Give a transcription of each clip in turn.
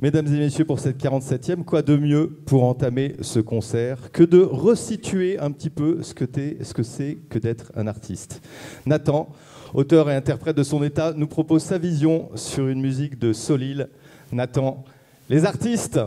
Mesdames et messieurs, pour cette 47e, quoi de mieux pour entamer ce concert que de resituer un petit peu ce que c'est que d'être un artiste. Nathan, auteur et interprète de son état, nous propose sa vision sur une musique de Soleil. Nathan, les artistes.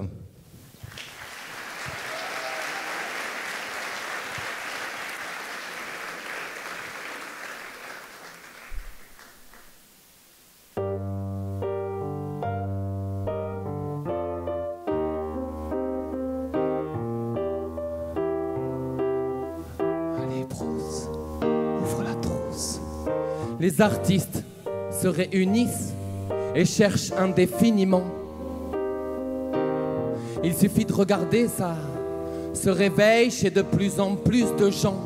Les artistes se réunissent et cherchent indéfiniment. Il suffit de regarder, ça se réveille chez de plus en plus de gens.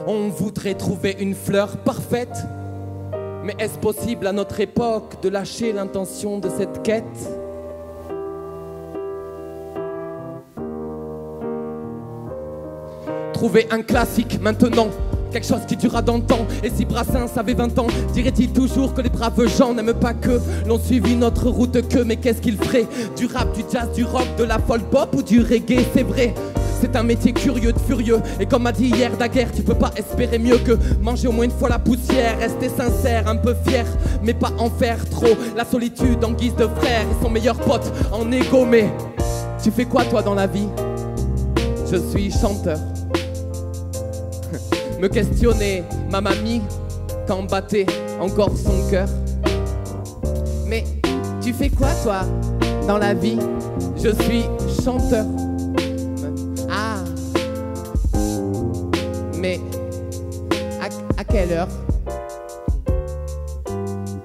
On voudrait trouver une fleur parfaite, mais est-ce possible à notre époque de lâcher l'intention de cette quête ? Trouver un classique maintenant, quelque chose qui durera dans le temps. Et si Brassens avait 20 ans, dirait-il toujours que les braves gens n'aiment pas que l'on suivi notre route que. Mais qu'est-ce qu'il ferait? Du rap, du jazz, du rock, de la folk pop ou du reggae? C'est vrai, c'est un métier curieux de furieux. Et comme m'a dit hier Daguerre, tu peux pas espérer mieux que manger au moins une fois la poussière. Rester sincère, un peu fier, mais pas en faire trop. La solitude en guise de frère et son meilleur pote en égo. Mais tu fais quoi toi dans la vie? Je suis chanteur. Me questionnait ma mamie quand battait encore son cœur. Mais tu fais quoi toi dans la vie? Je suis chanteur. Ah. Mais à quelle heure?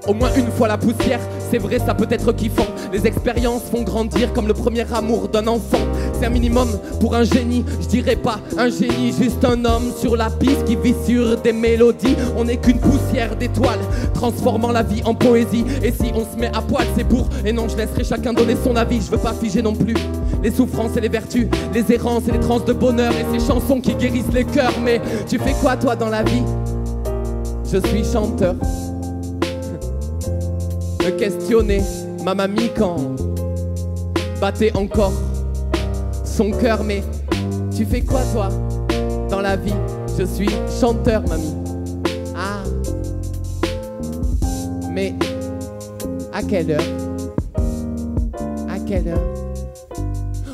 Au moins une fois la poussière, c'est vrai, ça peut être kiffant. Les expériences font grandir comme le premier amour d'un enfant. C'est un minimum pour un génie, je dirais pas un génie, juste un homme sur la piste qui vit sur des mélodies. On n'est qu'une poussière d'étoiles, transformant la vie en poésie. Et si on se met à poil, c'est pour... Et non, je laisserai chacun donner son avis, je veux pas figer non plus les souffrances et les vertus, les errances et les transes de bonheur et ces chansons qui guérissent les cœurs. Mais tu fais quoi toi dans la vie? Je suis chanteur. Me questionner ma mamie quand battait encore son cœur. Mais tu fais quoi toi dans la vie? Je suis chanteur, mamie. Ah. Mais à quelle heure? À quelle heure?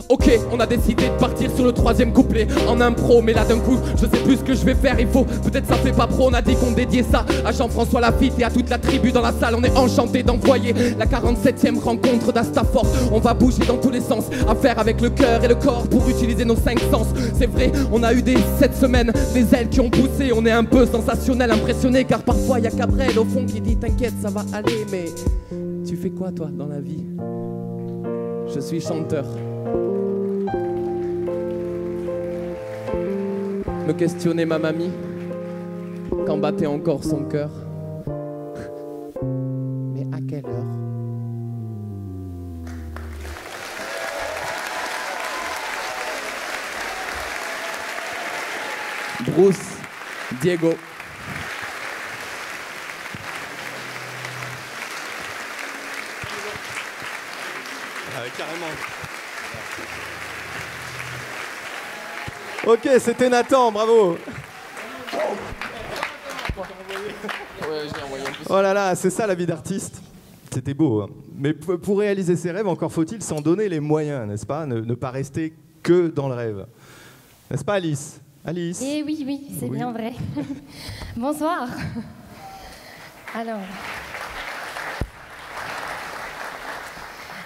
Ok, on a décidé de partir sur le 3e couplet en impro. Mais là d'un coup, je sais plus ce que je vais faire. Il faut, peut-être ça fait pas pro. On a dit qu'on dédiait ça à Jean-François Lafitte et à toute la tribu dans la salle. On est enchanté d'envoyer la 47e rencontre d'Astafor. On va bouger dans tous les sens, à faire avec le cœur et le corps pour utiliser nos 5 sens. C'est vrai, on a eu cette semaine des ailes qui ont poussé. On est un peu sensationnel, impressionné, car parfois il y a Cabrel au fond qui dit t'inquiète, ça va aller. Mais tu fais quoi toi dans la vie? Je suis chanteur. Me questionnait ma mamie quand battait encore son cœur. Mais à quelle heure? Bruce, Diego. Carrément. Ok, c'était Nathan, bravo. Oh là là, c'est ça la vie d'artiste. C'était beau, hein. Mais pour réaliser ses rêves, encore faut-il s'en donner les moyens, n'est-ce pas? Ne pas rester que dans le rêve. N'est-ce pas, Alice? Alice? Eh oui, oui, c'est bien vrai. Bonsoir.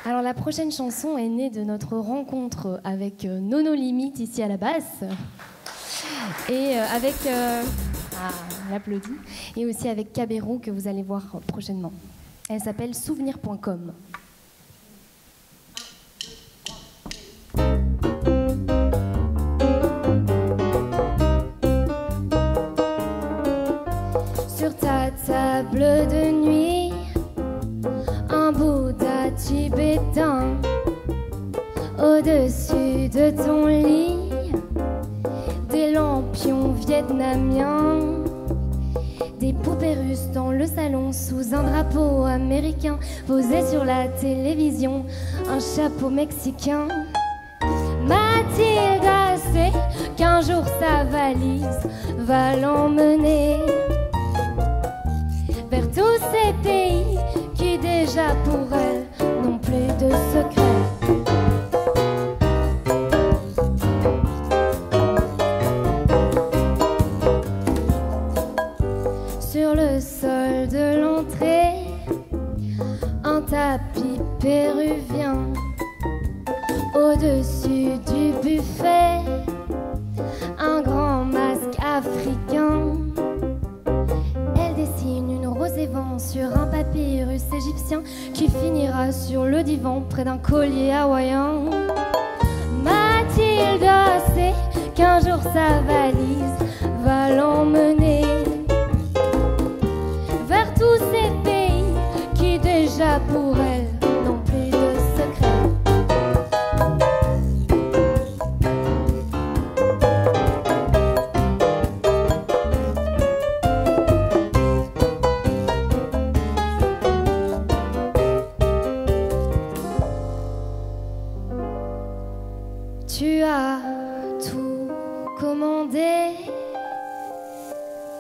Alors la prochaine chanson est née de notre rencontre avec Nono Limite ici à la basse et avec on applaudit, et aussi avec Cabero que vous allez voir prochainement. Elle s'appelle souvenir.com. Sur ta table de nuit, un Bouddha tibétain, au-dessus de ton lit, des lampions vietnamiens, des poupées russes dans le salon sous un drapeau américain posé sur la télévision, un chapeau mexicain. Mathilda sait qu'un jour sa valise va l'emmener vers tous ces pays qui déjà pour elle n'ont plus de secrets. Sur le sol de l'entrée, un tapis péruvien. Au-dessus du buffet, un grand masque africain. Elle dessine une rose et vent sur un papyrus égyptien qui finira sur le divan près d'un collier hawaïen. Mathilda sait qu'un jour sa valise va l'emmener vers tous ces pays qui déjà pour elle n'ont plus de secrets. Tu as tout commandé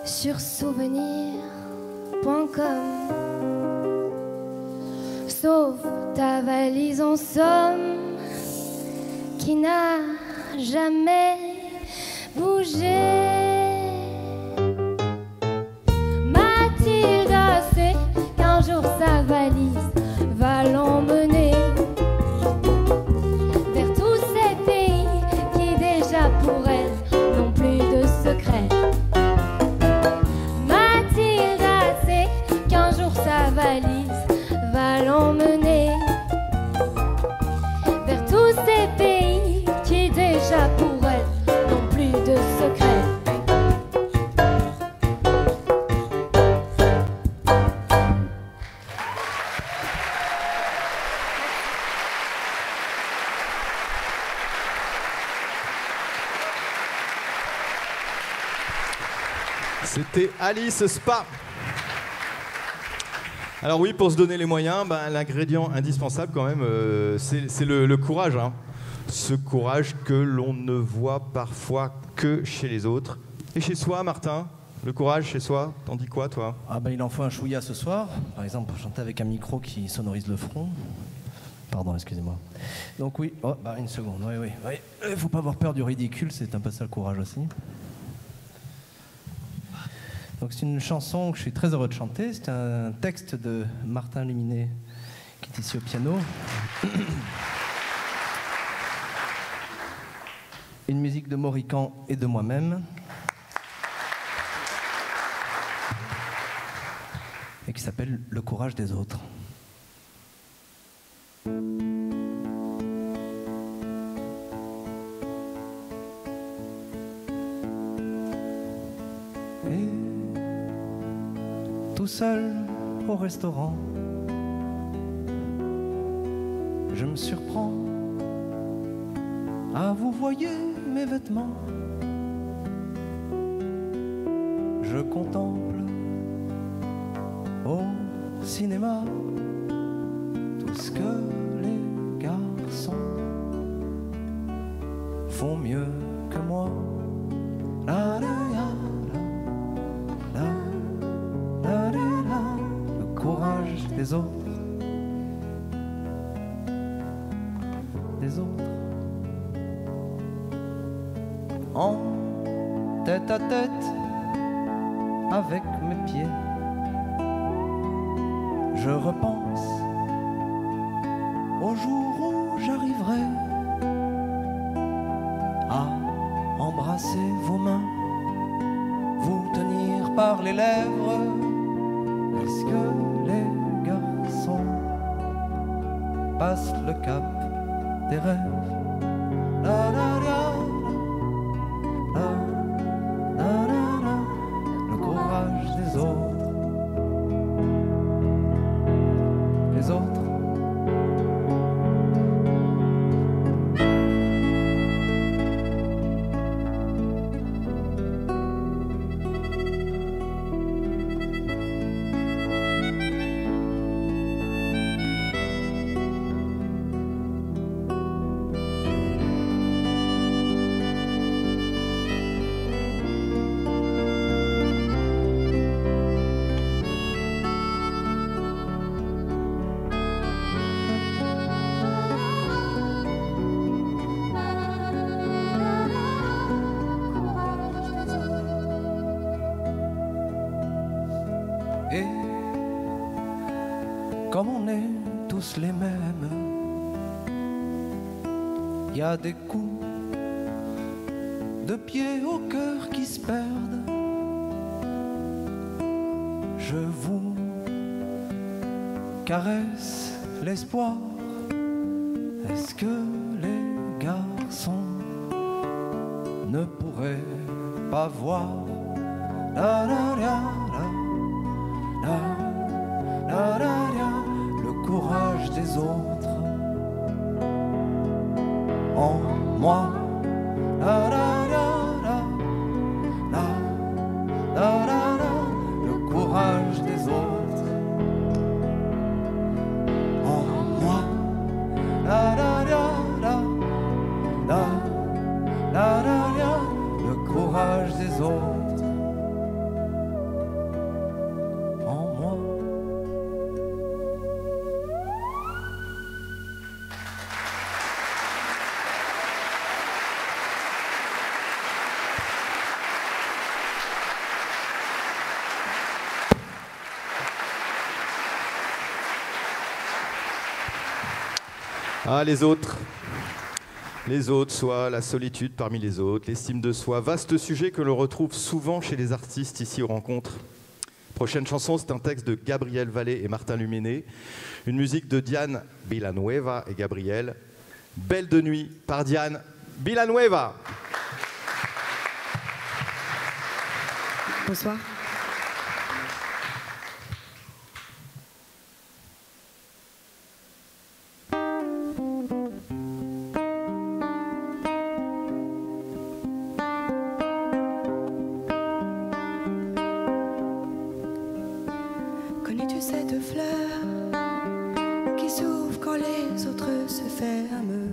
sur souvenir.com, sauf ta valise en somme qui n'a jamais bougé. Mathilda sait qu'un jour sa valise va l'emmener vers tous ces pays qui déjà pour elle n'ont plus de secrets. Mathilda sait qu'un jour sa valise va l'emmener vers tous ces pays qui déjà pour elle n'ont plus de secrets. C'était Alice Spa. Alors oui, pour se donner les moyens, l'ingrédient indispensable quand même, c'est le courage. Hein. Ce courage que l'on ne voit parfois que chez les autres. Et chez soi, Martin, le courage chez soi, t'en dis quoi toi? Il en faut un chouïa ce soir. Par exemple, chanter avec un micro qui sonorise le front. Pardon, excusez-moi. Donc oui, une seconde, oui. Il faut pas avoir peur du ridicule, c'est un peu ça le courage aussi. Donc c'est une chanson que je suis très heureux de chanter. C'est un texte de Martin Luminet qui est ici au piano. Une musique de Maurican et de moi-même. Et qui s'appelle Le courage des autres. Tout seul au restaurant, je me surprends à vous voyez mes vêtements. Je contemple au cinéma tout ce que les garçons font mieux que moi. La, la, courage des autres, en tête à tête avec mes pieds. Je repense au jour où j'arriverai à embrasser vos mains, vous tenir par les lèvres. Est-ce que les garçons passent le cap des rêves? La, la, la, la, la, la, la, le courage des autres. Les autres. tous les mêmes. Il y a des coups de pied au cœur qui se perdent. Je vous caresse l'espoir. Est-ce que les garçons ne pourraient pas voir la, la, la, la, la, la, la, le courage des autres en moi? La, la, la, la, la, la, la, la, le courage des autres en moi. La, la, la, la, la, la, la, la, le courage des autres en moi. Ah, les autres, soit la solitude parmi les autres, l'estime de soi, vaste sujet que l'on retrouve souvent chez les artistes ici aux rencontres. Prochaine chanson, c'est un texte de Gabriel Vallée et Martin Luminet, une musique de Diane Villanueva et Gabriel. Belle de nuit par Diane Villanueva. Bonsoir. Connais-tu cette fleur qui s'ouvre quand les autres se ferment?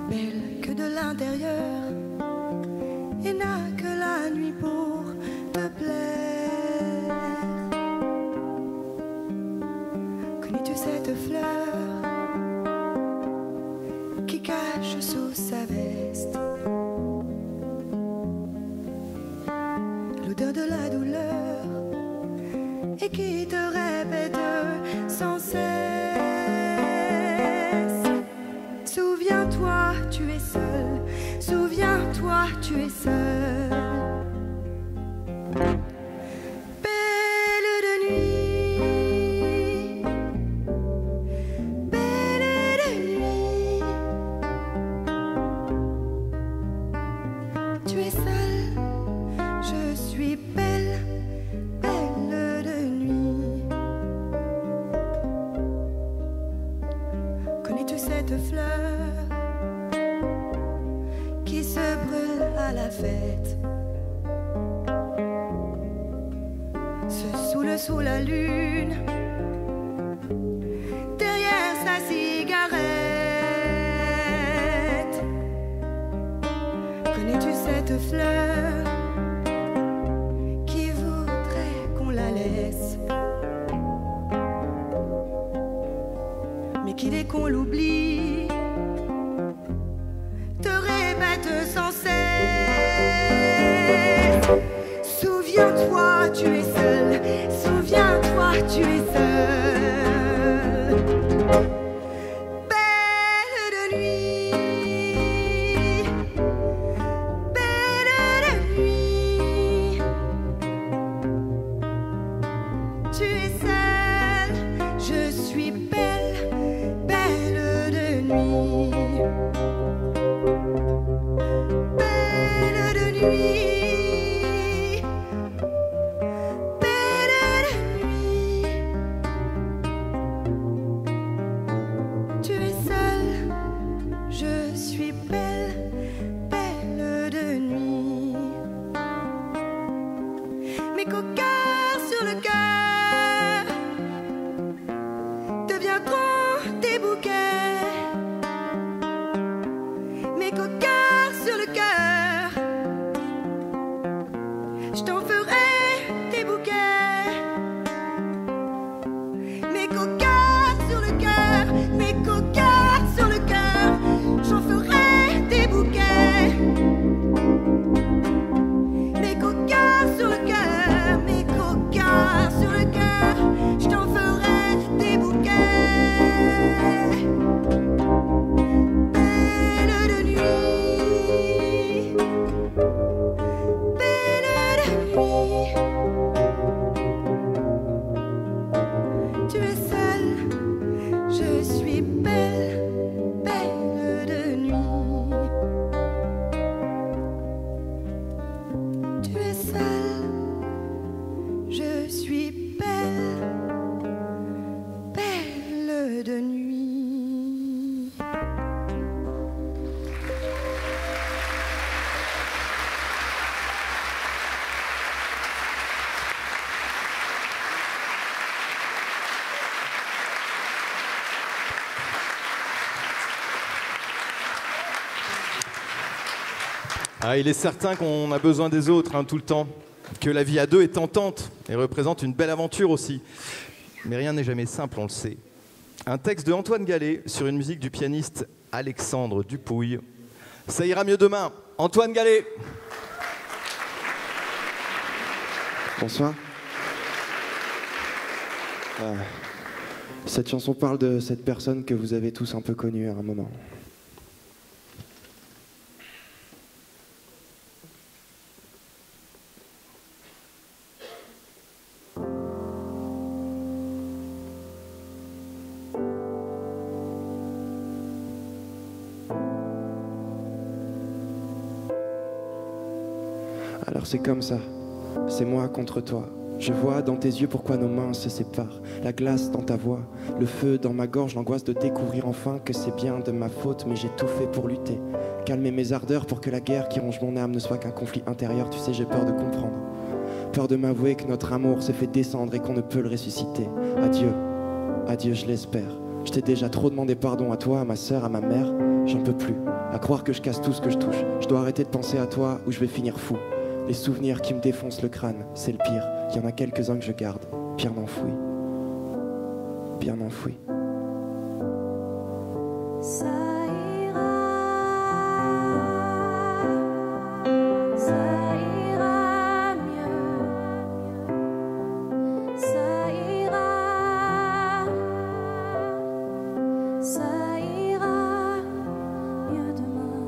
Belle que de l'intérieur et n'a que la nuit pour te plaire. Connais-tu cette fleur qui cache sous sa veste l'odeur de la douleur et qui te répète sans cesse: souviens-toi, tu es seul, souviens-toi, tu es seul. Belle de nuit, belle de nuit, tu es seul. Je suis belle, belle de nuit. Connais-tu cette fleur qui se brûle à la fête, se saoule sous la lune, derrière sa cigarette? Connais-tu cette fleur qui voudrait qu'on la laisse, mais qui dès qu'on l'oublie te répète sans cesse: souviens-toi, tu es seul, souviens-toi, tu es seul. Belle de nuit, belle de nuit, tu es seul. Je suis belle, belle de nuit, belle de nuit, belle de nuit, tu es seul. Je suis belle, belle de nuit. Mes cocards sur le cœur deviendront des bouquets. Mes cocards sur le cœur, je t'en ferai des bouquets. Mes cocards sur le cœur, mes cocards sur le cœur, j'en ferai des bouquets. Mes cocards sur le cœur, mes cocards sur le cœur, Ah, il est certain qu'on a besoin des autres hein, tout le temps, que la vie à deux est tentante et représente une belle aventure aussi. Mais rien n'est jamais simple, on le sait. Un texte de Antoine Gallet sur une musique du pianiste Alexandre Dupouille. Ça ira mieux demain. Antoine Gallet. Bonsoir. Cette chanson parle de cette personne que vous avez tous un peu connue à un moment. Alors c'est comme ça, c'est moi contre toi. Je vois dans tes yeux pourquoi nos mains se séparent. La glace dans ta voix, le feu dans ma gorge, l'angoisse de découvrir enfin que c'est bien de ma faute, mais j'ai tout fait pour lutter. Calmer mes ardeurs pour que la guerre qui ronge mon âme ne soit qu'un conflit intérieur. Tu sais, j'ai peur de comprendre, peur de m'avouer que notre amour s'est fait descendre et qu'on ne peut le ressusciter. Adieu, adieu, je l'espère. Je t'ai déjà trop demandé pardon à toi, à ma sœur, à ma mère. J'en peux plus, à croire que je casse tout ce que je touche. Je dois arrêter de penser à toi ou je vais finir fou. Les souvenirs qui me défoncent le crâne, c'est le pire. Il y en a quelques-uns que je garde, bien enfouis. Bien enfouis. Ça ira, ça ira mieux, ça ira, ça ira mieux demain.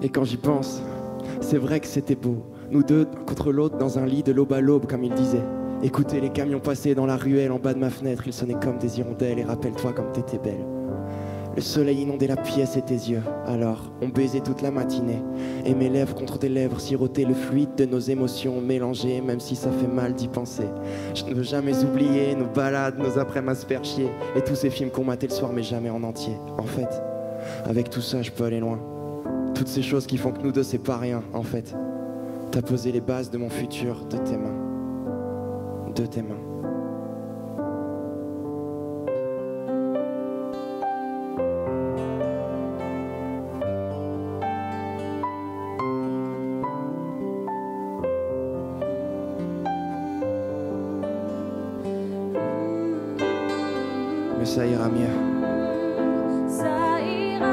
Et quand j'y pense, c'est vrai que c'était beau. Nous deux, l'un contre l'autre, dans un lit de l'aube à l'aube, comme il disait. Écoutez les camions passer dans la ruelle en bas de ma fenêtre, ils sonnaient comme des hirondelles, et rappelle-toi comme t'étais belle. Le soleil inondait la pièce et tes yeux. Alors, on baisait toute la matinée, et mes lèvres contre tes lèvres sirotaient le fluide de nos émotions mélangées, même si ça fait mal d'y penser. Je ne veux jamais oublier nos balades, nos après-midi à se faire chier, et tous ces films qu'on matait le soir, mais jamais en entier. En fait, avec tout ça, je peux aller loin. Toutes ces choses qui font que nous deux, c'est pas rien, en fait. T'as posé les bases de mon futur, de tes mains. De tes mains. Mais ça ira mieux. Ça ira,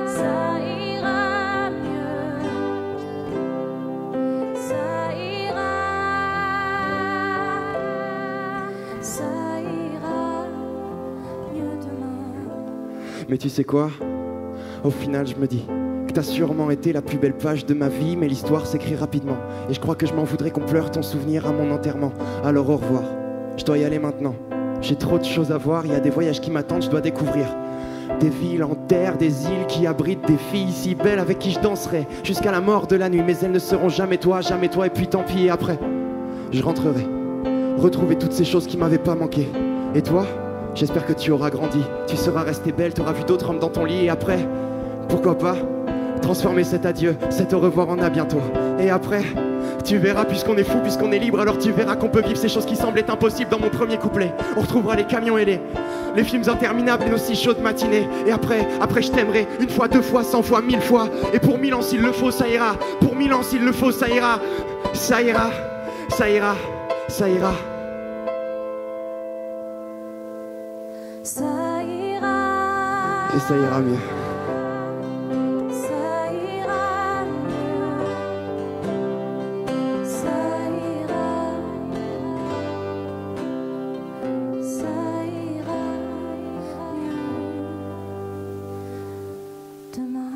ça ira mieux, ça ira, ça ira mieux demain. Mais tu sais quoi? Au final, je me dis que t'as sûrement été la plus belle page de ma vie, mais l'histoire s'écrit rapidement. Et je crois que je m'en voudrais qu'on pleure ton souvenir à mon enterrement. Alors au revoir, je dois y aller maintenant. J'ai trop de choses à voir, il y a des voyages qui m'attendent, je dois découvrir. Des villes en terre, des îles qui abritent des filles si belles avec qui je danserai jusqu'à la mort de la nuit. Mais elles ne seront jamais toi, et puis tant pis. Et après, je rentrerai, retrouver toutes ces choses qui m'avaient pas manqué. Et toi, j'espère que tu auras grandi, tu seras restée belle, tu auras vu d'autres hommes dans ton lit. Et après, pourquoi pas transformer cet adieu, cet au revoir en à bientôt. Et après, tu verras, puisqu'on est fou, puisqu'on est libre, alors tu verras qu'on peut vivre ces choses qui semblaient impossibles dans mon premier couplet. On retrouvera les camions et les films interminables et nos si chaudes matinées. Et après je t'aimerai une fois, 2 fois, 100 fois, 1000 fois. Et pour 1000 ans s'il le faut, ça ira. Pour 1000 ans s'il le faut, ça ira. Ça ira, ça ira, ça ira. Ça ira, Et ça ira mieux. ça ira mieux, ça ira, ça ira mieux demain.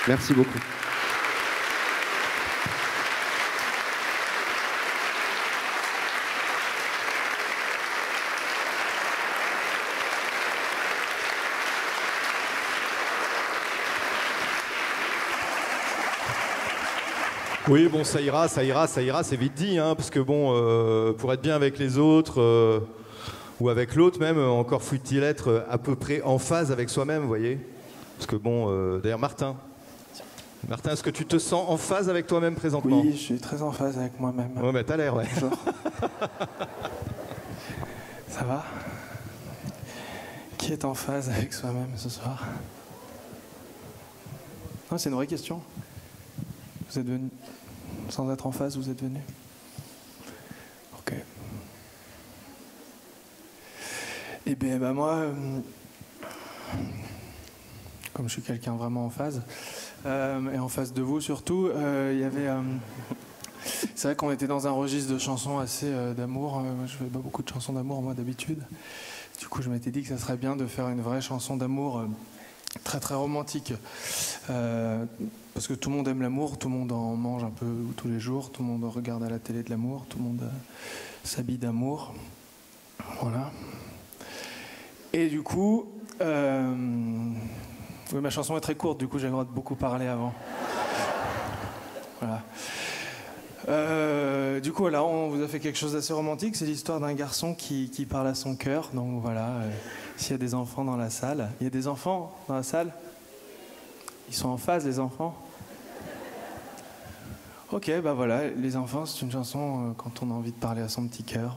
Merci beaucoup. Oui, bon, ça ira, c'est vite dit, hein, parce que bon, pour être bien avec les autres, ou avec l'autre même, encore faut-il être à peu près en phase avec soi-même, vous voyez. Parce que bon, d'ailleurs, Martin, est-ce que tu te sens en phase avec toi-même présentement? Oui, je suis très en phase avec moi-même. Ouais, mais t'as l'air, ouais. Bonjour. Ça va? Qui est en phase avec soi-même ce soir? Non, c'est une vraie question. Vous êtes venu sans être en phase, vous êtes venu? Ok. Et bien, moi, comme je suis quelqu'un vraiment en phase, et en face de vous surtout, il y avait... c'est vrai qu'on était dans un registre de chansons assez d'amour. Je fais pas beaucoup de chansons d'amour, moi, d'habitude. Du coup, je m'étais dit que ça serait bien de faire une vraie chanson d'amour très très romantique. Parce que tout le monde aime l'amour, tout le monde en mange un peu tous les jours, tout le monde regarde à la télé de l'amour, tout le monde s'habille d'amour. Voilà. Et du coup, oui, ma chanson est très courte, du coup j'ai le droit de beaucoup parler avant. Voilà. Du coup, là, on vous a fait quelque chose d'assez romantique. C'est l'histoire d'un garçon qui parle à son cœur. Donc voilà, s'il y a des enfants dans la salle. Il y a des enfants dans la salle? Ils sont en phase, les enfants? Ok, bah voilà, les enfants, c'est une chanson quand on a envie de parler à son petit cœur.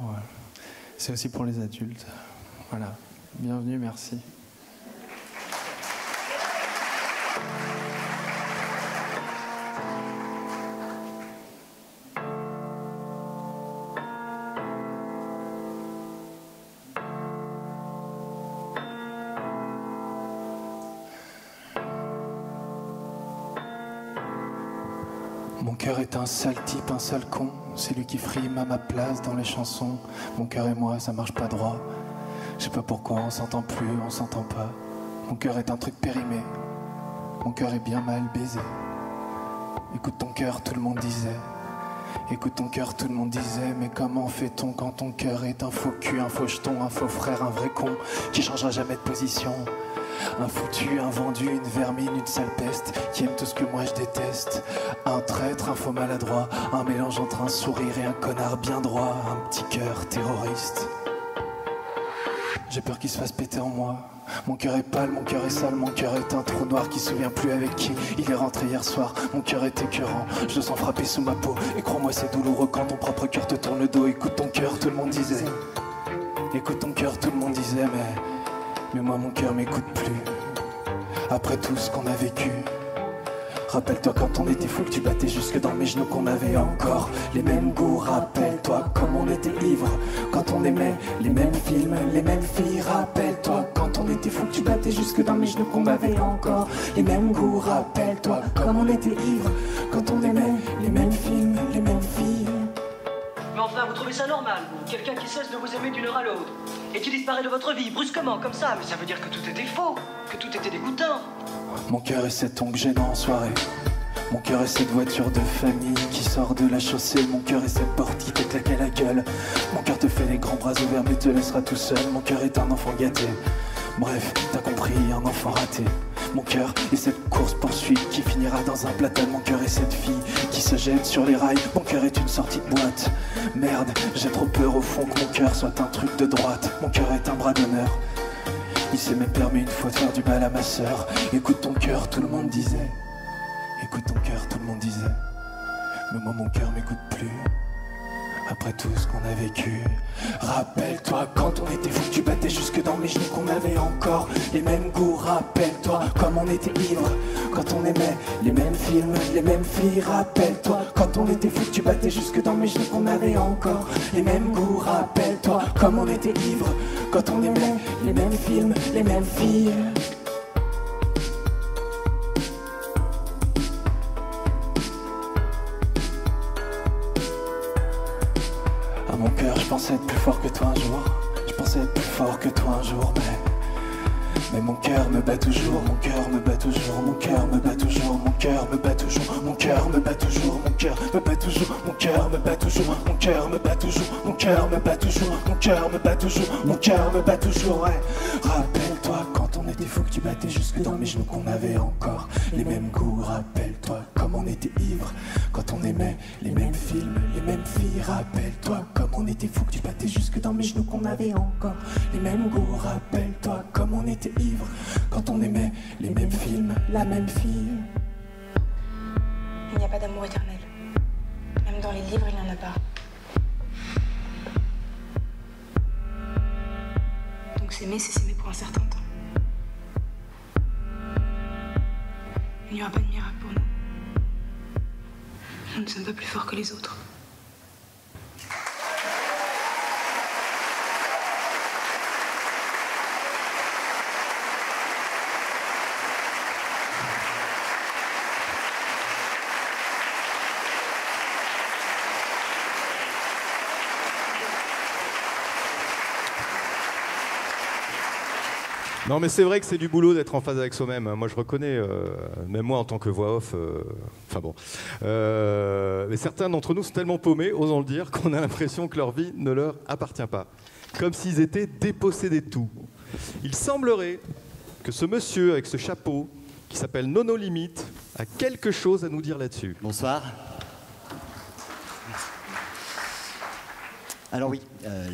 C'est aussi pour les adultes. Voilà, bienvenue, merci. Mon cœur est un sale type, un sale con. C'est lui qui frime à ma place dans les chansons. Mon cœur et moi, ça marche pas droit. Je sais pas pourquoi on s'entend plus, on s'entend pas. Mon cœur est un truc périmé. Mon cœur est bien mal baisé. Écoute ton cœur, tout le monde disait. Écoute ton cœur, tout le monde disait. Mais comment fait-on quand ton cœur est un faux cul, un faux jeton, un faux frère, un vrai con qui changera jamais de position? Un foutu, un vendu, une vermine, une sale peste qui aime tout ce que moi je déteste. Un traître, un faux maladroit, un mélange entre un sourire et un connard bien droit. Un petit cœur terroriste. J'ai peur qu'il se fasse péter en moi. Mon cœur est pâle, mon cœur est sale, mon cœur est un trou noir qui se souvient plus avec qui il est rentré hier soir. Mon cœur est écœurant, je le sens frapper sous ma peau. Et crois-moi c'est douloureux quand ton propre cœur te tourne le dos. Écoute ton cœur, tout le monde disait. Écoute ton cœur, tout le monde disait. Mais moi mon cœur m'écoute plus. Après tout ce qu'on a vécu. Rappelle-toi quand on était fou que tu battais jusque dans mes genoux, qu'on avait encore les mêmes goûts. Rappelle-toi comme on était ivre quand on aimait les mêmes films, les mêmes filles. Rappelle-toi quand on était fou que tu battais jusque dans mes genoux, qu'on avait encore les mêmes goûts. Rappelle-toi comme on était ivre quand on aimait les mêmes films, les mêmes filles. Mais enfin, vous trouvez ça normal, vous? Quelqu'un qui cesse de vous aimer d'une heure à l'autre et qui disparaît de votre vie brusquement comme ça? Mais ça veut dire que tout était faux, que tout était dégoûtant. Mon cœur est cet ongle gênant en soirée. Mon cœur est cette voiture de famille qui sort de la chaussée. Mon cœur est cette porte qui te claque à la gueule. Mon cœur te fait les grands bras ouverts mais te laissera tout seul. Mon cœur est un enfant gâté. Bref, t'as compris, un enfant raté. Mon cœur est cette course-poursuite qui finira dans un platane. Mon cœur est cette fille qui se jette sur les rails. Mon cœur est une sortie de boîte. Merde, j'ai trop peur au fond que mon cœur soit un truc de droite. Mon cœur est un bras d'honneur. Il s'est même permis une fois de faire du mal à ma sœur. Écoute ton cœur, tout le monde disait. Écoute ton cœur, tout le monde disait. Mais moi mon cœur m'écoute plus. Après tout ce qu'on a vécu. Rappelle-toi quand on était fou, tu battais jusque dans mes genoux, qu'on avait encore les mêmes goûts. Rappelle-toi comme on était ivre quand on aimait les mêmes films, les mêmes filles. Rappelle-toi quand on était fou, tu battais jusque dans mes genoux, qu'on avait encore les mêmes goûts. Rappelle-toi comme on était ivre quand on aimait les mêmes films, les mêmes filles. À mon cœur, je pensais être plus fort que toi un jour. Je pensais être plus fort que toi un jour, mais mon cœur me bat toujours, mon cœur me bat toujours, mon cœur me bat toujours, mon cœur me bat toujours, mon cœur me bat toujours, mon cœur me bat toujours, mon cœur me bat toujours, mon cœur me bat toujours, mon cœur me bat toujours, mon cœur me bat toujours, mon cœur me bat toujours, ouais. Rappelle-toi quand on était fou que tu battais jusque dans mes genoux, qu'on avait encore les mêmes goûts. Rappelle-toi comme on était ivre quand on aimait les mêmes films, les mêmes filles. Rappelle-toi comme on était fou que tu battais jusque dans mes genoux, qu'on avait encore les mêmes goûts. Rappelle-toi comme on était ivre quand on aimait les mêmes films, la même fille. Il n'y a pas d'amour éternel. Même dans les livres, il n'y en a pas. Donc s'aimer, c'est s'aimer pour un certain temps. Il n'y aura pas de miracle pour nous. Nous ne sommes pas plus forts que les autres. Non, mais c'est vrai que c'est du boulot d'être en phase avec soi-même. Moi, je reconnais, même moi en tant que voix off, enfin bon. Mais certains d'entre nous sont tellement paumés, osons le dire, qu'on a l'impression que leur vie ne leur appartient pas. Comme s'ils étaient dépossédés de tout. Il semblerait que ce monsieur avec ce chapeau, qui s'appelle Nono Limite, a quelque chose à nous dire là-dessus. Bonsoir. Alors oui,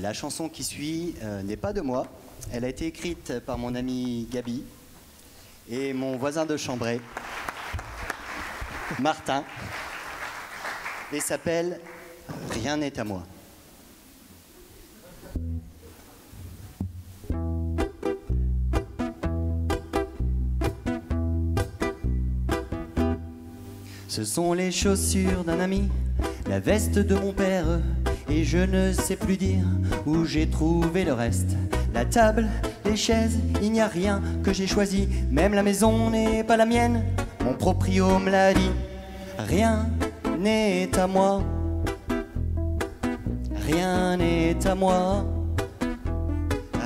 la chanson qui suit n'est pas de moi. Elle a été écrite par mon ami Gabi et mon voisin de Chambray, Martin, et s'appelle « Rien n'est à moi ». Ce sont les chaussures d'un ami, la veste de mon père, et je ne sais plus dire où j'ai trouvé le reste. La table, les chaises, il n'y a rien que j'ai choisi. Même la maison n'est pas la mienne, mon proprio me l'a dit. Rien n'est à moi, rien n'est à moi.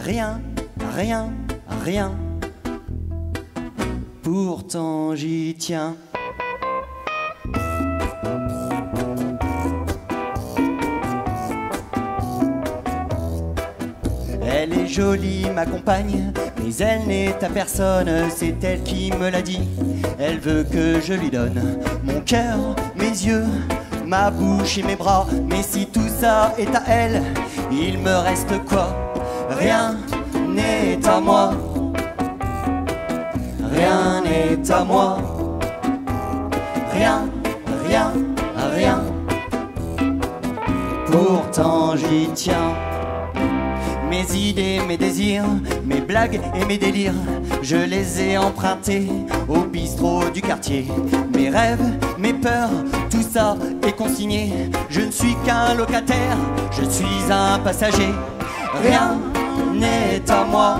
Rien, rien, rien. Pourtant j'y tiens. Elle est jolie, ma compagne, mais elle n'est à personne, c'est elle qui me l'a dit. Elle veut que je lui donne mon cœur, mes yeux, ma bouche et mes bras. Mais si tout ça est à elle, il me reste quoi? Rien n'est à moi. Rien n'est à moi. Rien, rien, rien. Pourtant j'y tiens. Mes idées, mes désirs, mes blagues et mes délires, je les ai empruntés au bistrot du quartier. Mes rêves, mes peurs, tout ça est consigné. Je ne suis qu'un locataire, je suis un passager. Rien n'est à moi.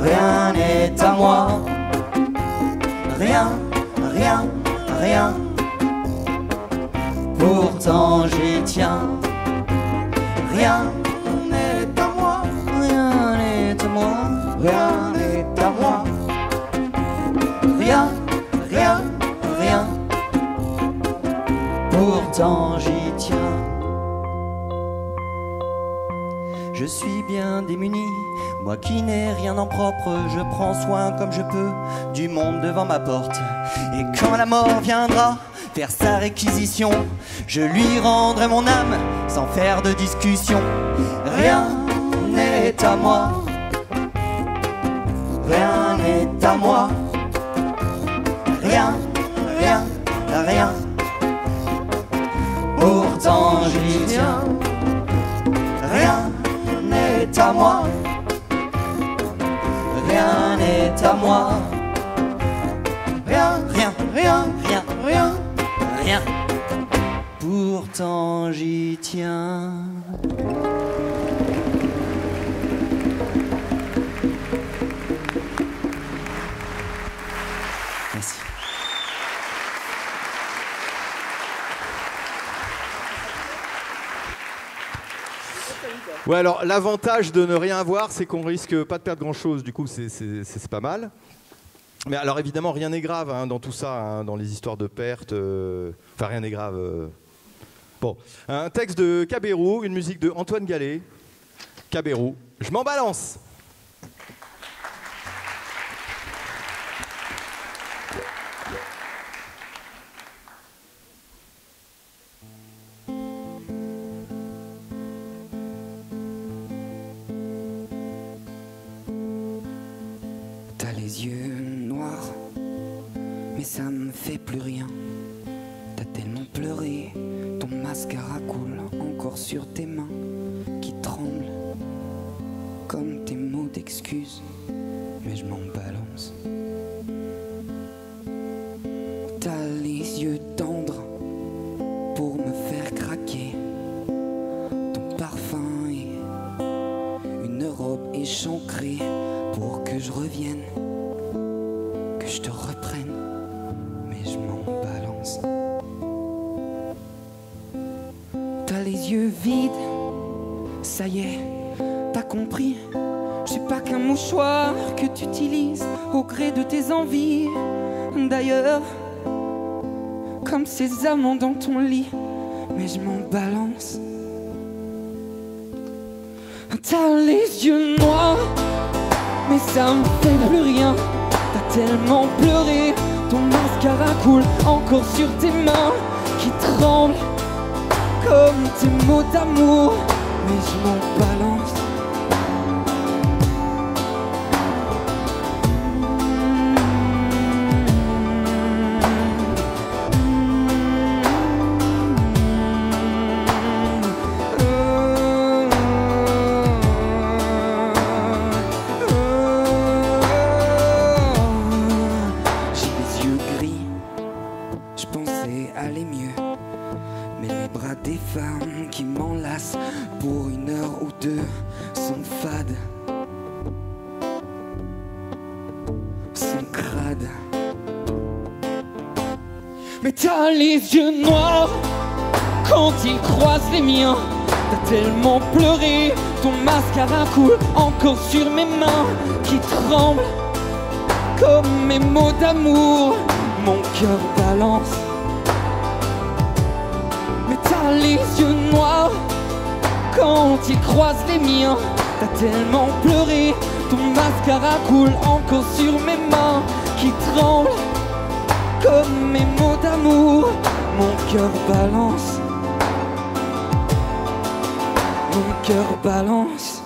Rien n'est à moi. Rien, rien, rien. Pourtant j'y tiens. Rien n'est à moi, rien n'est à moi, rien n'est à moi. Rien, rien, rien. Pourtant j'y tiens. Je suis bien démuni, moi qui n'ai rien en propre. Je prends soin comme je peux du monde devant ma porte. Et quand la mort viendra faire sa réquisition, je lui rendrai mon âme sans faire de discussion. Rien n'est à moi. Rien n'est à moi. Rien, rien, rien. Pourtant j'y tiens. Rien n'est à moi. Rien n'est à moi. Rien, rien, rien, rien, rien, rien. Pourtant j'y tiens. Merci. Ouais, alors l'avantage de ne rien avoir, c'est qu'on risque pas de perdre grand-chose. Du coup, c'est pas mal. Mais alors évidemment, rien n'est grave hein, dans tout ça, hein, dans les histoires de pertes. Enfin, rien n'est grave. Bon, un texte de Cabérou, une musique de Antoine Gallet. Cabérou, je m'en balance. T'as les yeux noirs, mais ça me fait plus rien. T'as tellement pleuré, ton mascara coule encore sur tes mains qui tremblent comme tes mots d'excuses. Mais je m'en balance. les yeux vides, ça y est, t'as compris. Je suis pas qu'un mouchoir que tu utilises au gré de tes envies. D'ailleurs, comme ces amants dans ton lit, mais je m'en balance. T'as les yeux noirs, mais ça me fait plus rien. T'as tellement pleuré, ton mascara coule encore sur tes mains qui tremblent comme tes mots d'amour, mais je m'en balance. Mais t'as les yeux noirs quand ils croisent les miens. T'as tellement pleuré, ton mascara coule encore sur mes mains qui tremblent comme mes mots d'amour. Mon cœur balance. Mais t'as les yeux noirs quand ils croisent les miens. T'as tellement pleuré, ton mascara coule encore sur mes mains qui tremblent comme mes mots d'amour. Mon cœur balance. Mon cœur balance.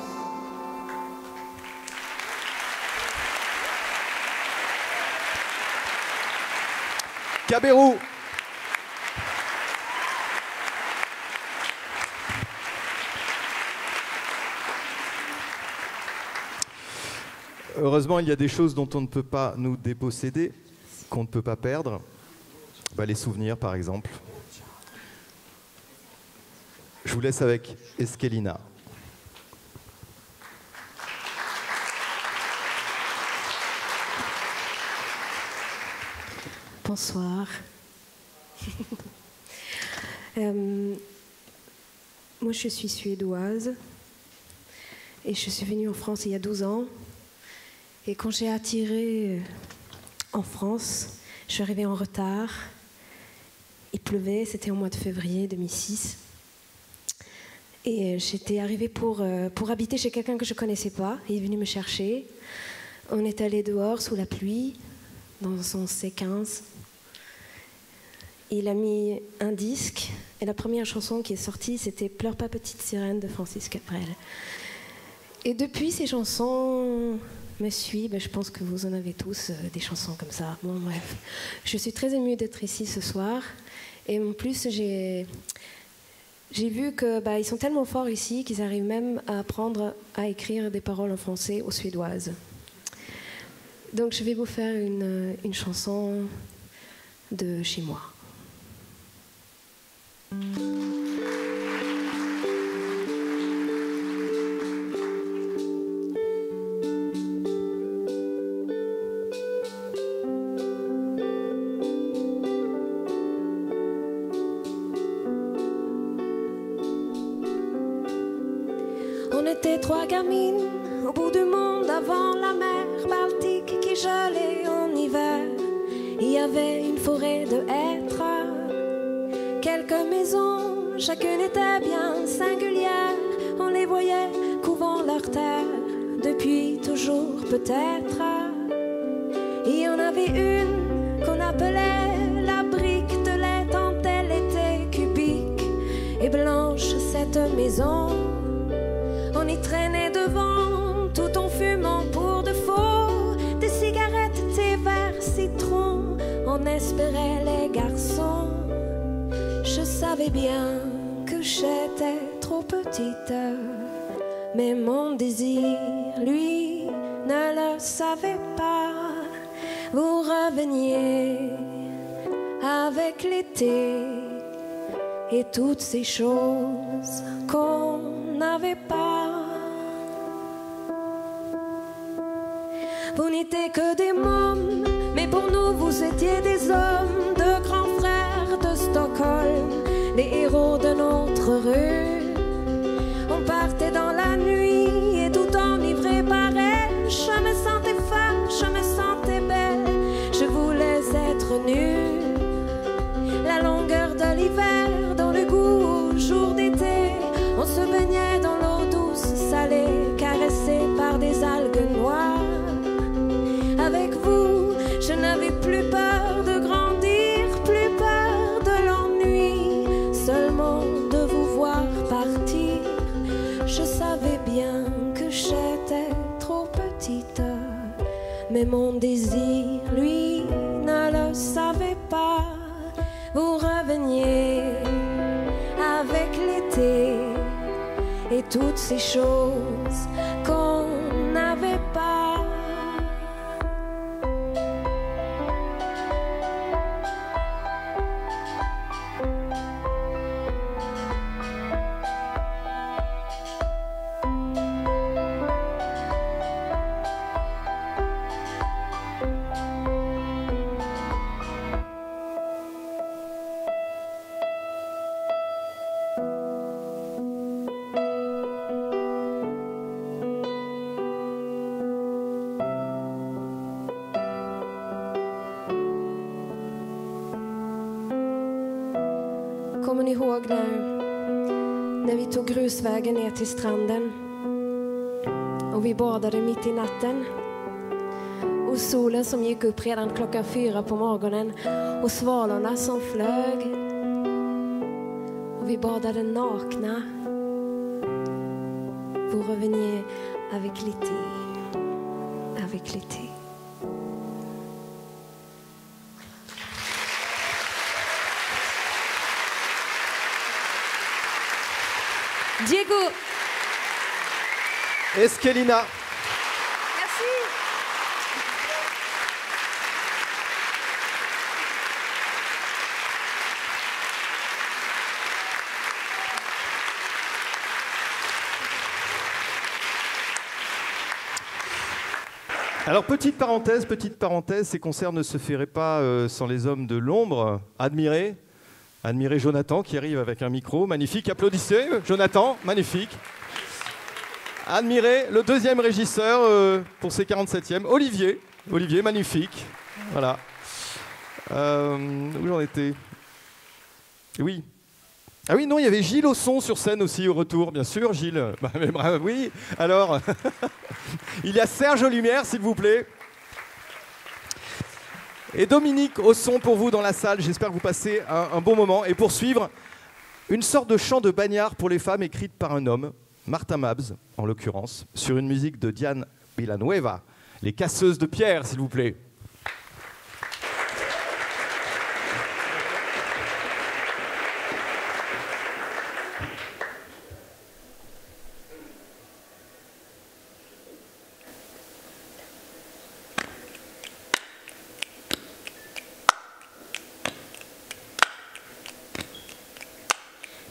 Kabérou. Heureusement, il y a des choses dont on ne peut pas nous déposséder, qu'on ne peut pas perdre. Bah, les souvenirs, par exemple. Je vous laisse avec Esquelina. Bonsoir. Moi, je suis suédoise et je suis venue en France il y a 12 ans. Et quand j'ai atterri en France, je suis arrivée en retard. Il pleuvait, c'était au mois de février 2006. Et j'étais arrivée pour habiter chez quelqu'un que je ne connaissais pas. Il est venu me chercher. On est allé dehors sous la pluie, dans son C15. Il a mis un disque. Et la première chanson qui est sortie, c'était « Pleure pas petite sirène » de Francis Cabrel. Et depuis, ces chansons me suivent. Je pense que vous en avez tous des chansons comme ça. Bon, bref. Je suis très émue d'être ici ce soir. Et en plus, j'ai vu qu'ils sont tellement forts ici qu'ils arrivent même à apprendre à écrire des paroles en français aux Suédoises. Donc je vais vous faire une chanson de chez moi. On était trois gamines au bout du monde avant la mer Baltique qui gelait en hiver. Il y avait une forêt de hêtres, quelques maisons, chacune était bien singulière. On les voyait couvant leur terre depuis toujours peut-être. Il y en avait une qu'on appelait la brique de lait tant elle était cubique et blanche cette maison. On y traînait devant, tout en fumant pour de faux, des cigarettes, thé vert, citron. On espérait les garçons. Je savais bien que j'étais trop petite, mais mon désir, lui, ne le savait pas. Vous reveniez avec l'été et toutes ces choses qu'on n'avait pas. Vous n'étiez que des mômes, mais pour nous vous étiez des hommes, de grands frères de Stockholm, les héros de notre être heureux. On partait dans la nuit et tout enivré par elle. Je me sentais femme, je me sentais belle. Je voulais être nue. La longueur de l'hiver, dans le goût au jour d'été. On se baignait dans l'eau douce, salée, caressée par des algues noires. Avec vous, je n'avais plus peur de grandir, plus peur de l'ennui, seulement de vous voir partir. Je savais bien que j'étais trop petite, mais mon désir, lui, ne le savait pas. Vous reveniez avec l'été et toutes ces choses qu'on n'avait pas. Kommer ni ihåg när vi tog grusvägen ner till stranden och vi badade mitt i natten och solen som gick upp redan klockan 4 på morgonen och svalorna som flög och vi badade nakna. Vous reveniez avec l'été, avec l'été. Diego. Eskelina. Merci. Alors, petite parenthèse, ces concerts ne se feraient pas sans les hommes de l'ombre. Admirez Jonathan qui arrive avec un micro, magnifique. Applaudissez, Jonathan, magnifique. Admirez le deuxième régisseur pour ses 47e, Olivier, magnifique. Voilà. Où j'en étais? Oui. Ah oui, non, il y avait Gilles Osson sur scène aussi au retour, bien sûr, Gilles. Bah, mais bravo, oui, alors, il y a Serge Lumière, s'il vous plaît. Et Dominique Osson pour vous dans la salle, j'espère que vous passez un bon moment. Et pour suivre, une sorte de chant de bagnard pour les femmes écrite par un homme, Martin Mabs en l'occurrence, sur une musique de Diane Villanueva, Les Casseuses de Pierre, s'il vous plaît.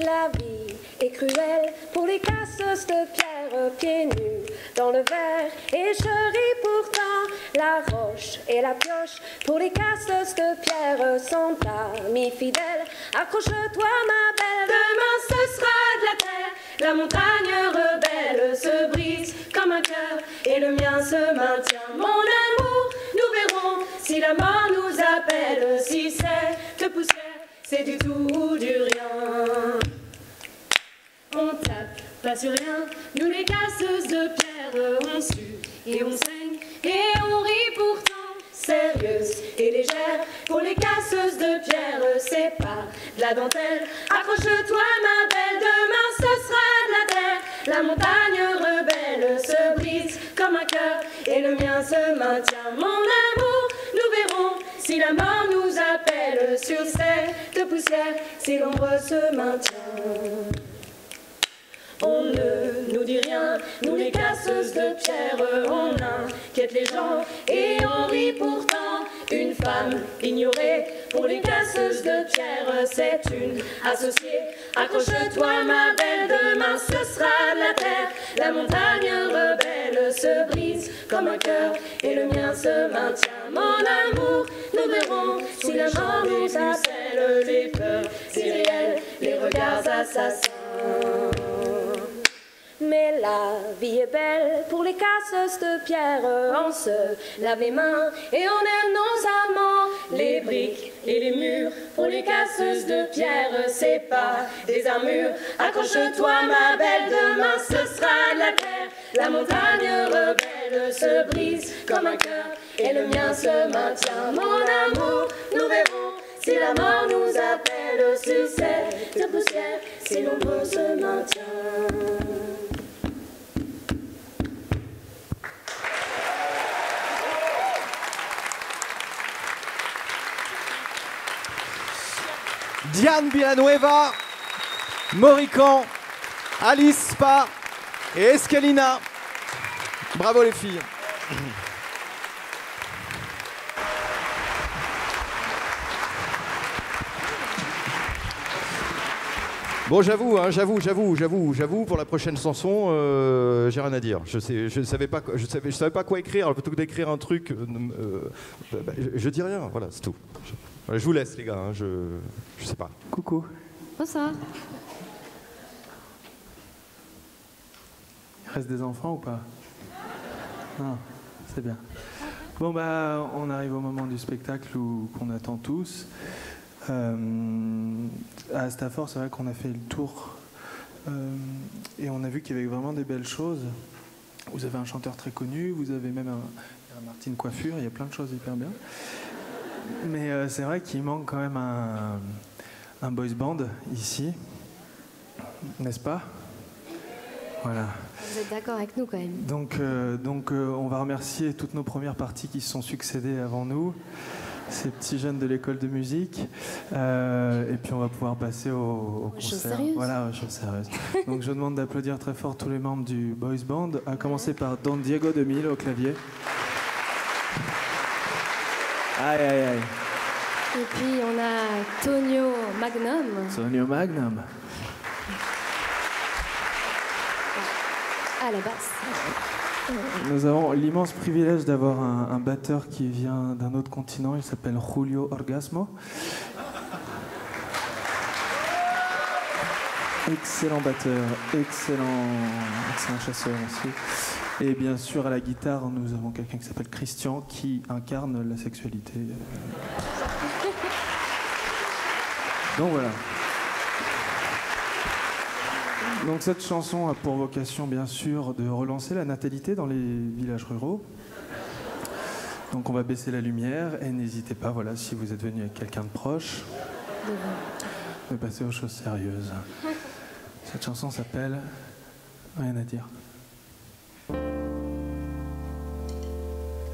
La vie est cruelle pour les casseuses de pierre, pieds nus dans le verre. Et je ris pourtant, la roche et la pioche pour les casseuses de pierre sont amis fidèles. Accroche-toi ma belle, demain ce sera de la terre. La montagne rebelle se brise comme un cœur et le mien se maintient. Mon amour, nous verrons si la mort nous appelle. Si cette poussière, c'est du tout ou du rien. On tape pas sur rien, nous les casseuses de pierre, on sue et on saigne et on rit pourtant. Sérieuse et légère, pour les casseuses de pierre, c'est pas de la dentelle. Accroche-toi ma belle, demain ce sera de la terre. La montagne rebelle se brise comme un cœur et le mien se maintient. Mon amour, nous verrons si la mort nous appelle. Sur cette poussière, si l'ombre se maintient. On ne nous dit rien, nous les casseuses de pierre, on inquiète les gens et on rit pourtant. Une femme ignorée pour les casseuses de pierre, c'est une associée. Accroche-toi ma belle, demain ce sera de la terre. La montagne rebelle se brise comme un cœur et le mien se maintient. Mon amour, nous verrons si la mort nous appelle. Les peurs, c'est réel, les regards assassins. Mais la vie est belle pour les casseuses de pierre. On se lave les mains et on aime nos amants. Les briques et les murs pour les casseuses de pierre, c'est pas des armures. Accroche-toi ma belle, demain ce sera de la terre. La montagne rebelle se brise comme un cœur et le mien se maintient. Mon amour, nous verrons si la mort nous appelle. Sucette de poussière, si l'ombre se maintient. Diane Villanueva, Morican, Alice Spa et Escalina. Bravo les filles. Bon, j'avoue, pour la prochaine chanson, j'ai rien à dire. Je savais pas quoi écrire. Alors, plutôt que d'écrire un truc, je dis rien. Voilà, c'est tout. Je vous laisse, les gars. Hein, je sais pas. Coucou. Bonsoir. Il reste des enfants ou pas? Non, c'est bien. Bon, bah, on arrive au moment du spectacle qu'on attend tous. À Stafford, c'est vrai qu'on a fait le tour et on a vu qu'il y avait vraiment des belles choses. Vous avez un chanteur très connu, vous avez même un Martin Coiffure, il y a plein de choses hyper bien. Mais c'est vrai qu'il manque quand même un boys band ici, n'est-ce pas? Voilà. Vous êtes d'accord avec nous quand même. Donc on va remercier toutes nos premières parties qui se sont succédées avant nous. Ces petits jeunes de l'école de musique. Et puis on va pouvoir passer au concert. Choses sérieuses. Voilà, aux choses sérieuses. Donc je demande d'applaudir très fort tous les membres du Boys Band, à commencer par Don Diego de Mille au clavier. Aïe, aïe, aïe. Et puis on a Tonio Magnum. Tonio Magnum. À la basse. Nous avons l'immense privilège d'avoir un batteur qui vient d'un autre continent. Il s'appelle Julio Orgasmo. Excellent batteur, excellent chasseur aussi. Et bien sûr, à la guitare, nous avons quelqu'un qui s'appelle Christian qui incarne la sexualité. Donc voilà. Donc cette chanson a pour vocation, bien sûr, de relancer la natalité dans les villages ruraux. Donc on va baisser la lumière et n'hésitez pas, voilà, si vous êtes venu avec quelqu'un de proche, de passer aux choses sérieuses. Cette chanson s'appelle Rien à dire.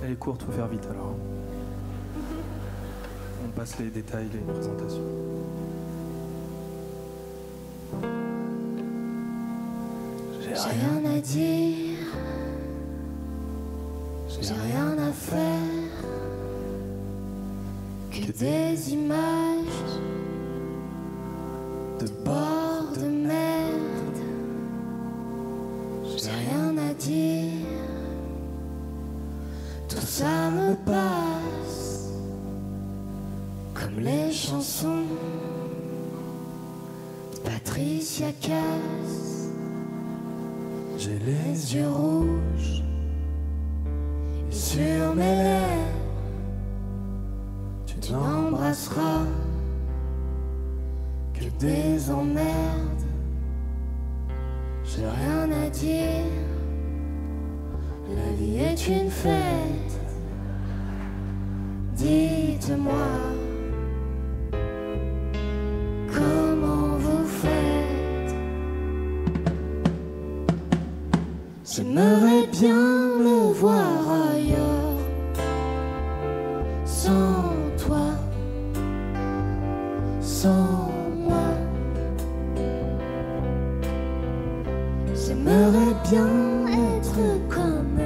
Elle est courte, faut faire vite alors. On passe les détails, les présentations. J'ai rien à dire, j'ai rien à faire, que des images de bord de merde. J'ai rien à dire, tout ça me passe comme les chansons de Patricia Cass. J'ai les yeux rouges et sur mes lèvres tu n'embrasseras que des emmerdes. J'ai rien à dire, la vie est une fête. Dites-moi comment vous faites. J'aimerais bien me voir ailleurs, sans toi, sans moi. J'aimerais bien être comme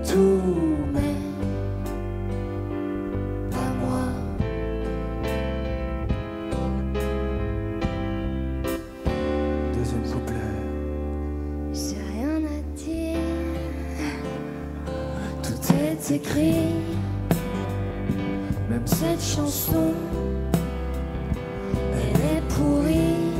tous mes, pas moi. Deuxième couplet. J'ai rien à dire, tout est écrit, même cette chanson, elle est pourrie.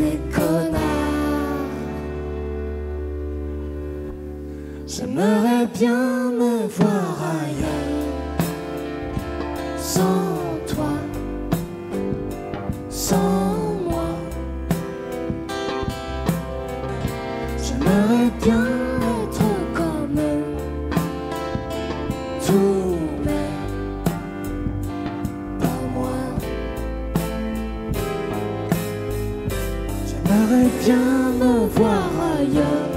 des connards. J'aimerais bien me voir ailleurs, sans toi, sans moi. J'aimerais bien être comme eux, tout mais pas moi. J'aimerais bien me voir ailleurs,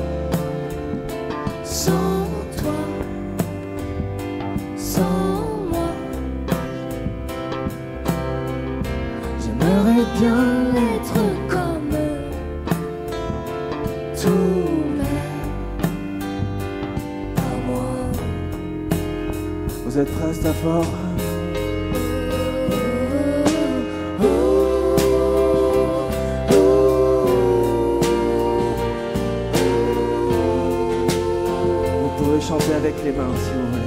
sans toi, sans moi. J'aimerais bien être comme eux, tout mais pas moi. Vous êtes prêts, Stafford? Vous pouvez chanter avec les mains si vous voulez.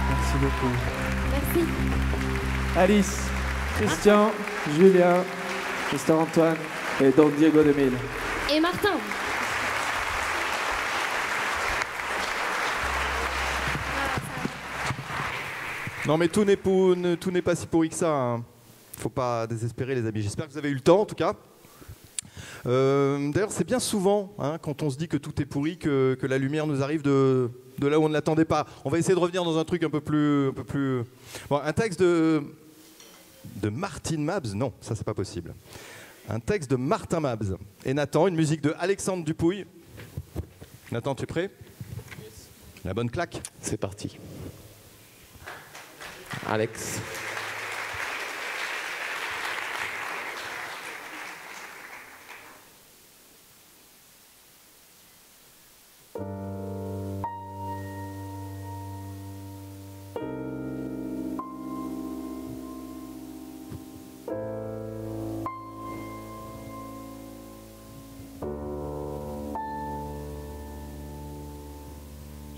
Merci beaucoup. Merci. Alice, Christian, Julien, Mr. Antoine et Don Diego de Mille. Et Martin. Non mais tout n'est pas si pourri que ça. Hein. Faut pas désespérer les amis. J'espère que vous avez eu le temps en tout cas. D'ailleurs c'est bien souvent hein, quand on se dit que tout est pourri que la lumière nous arrive de là où on ne l'attendait pas. On va essayer de revenir dans un truc un peu plus... Bon, un texte de Martin Mabs. Non, ça c'est pas possible. Un texte de Martin Mabs. Et Nathan, une musique de Alexandre Dupouille. Nathan, tu es prêt? La bonne claque. C'est parti. Alex.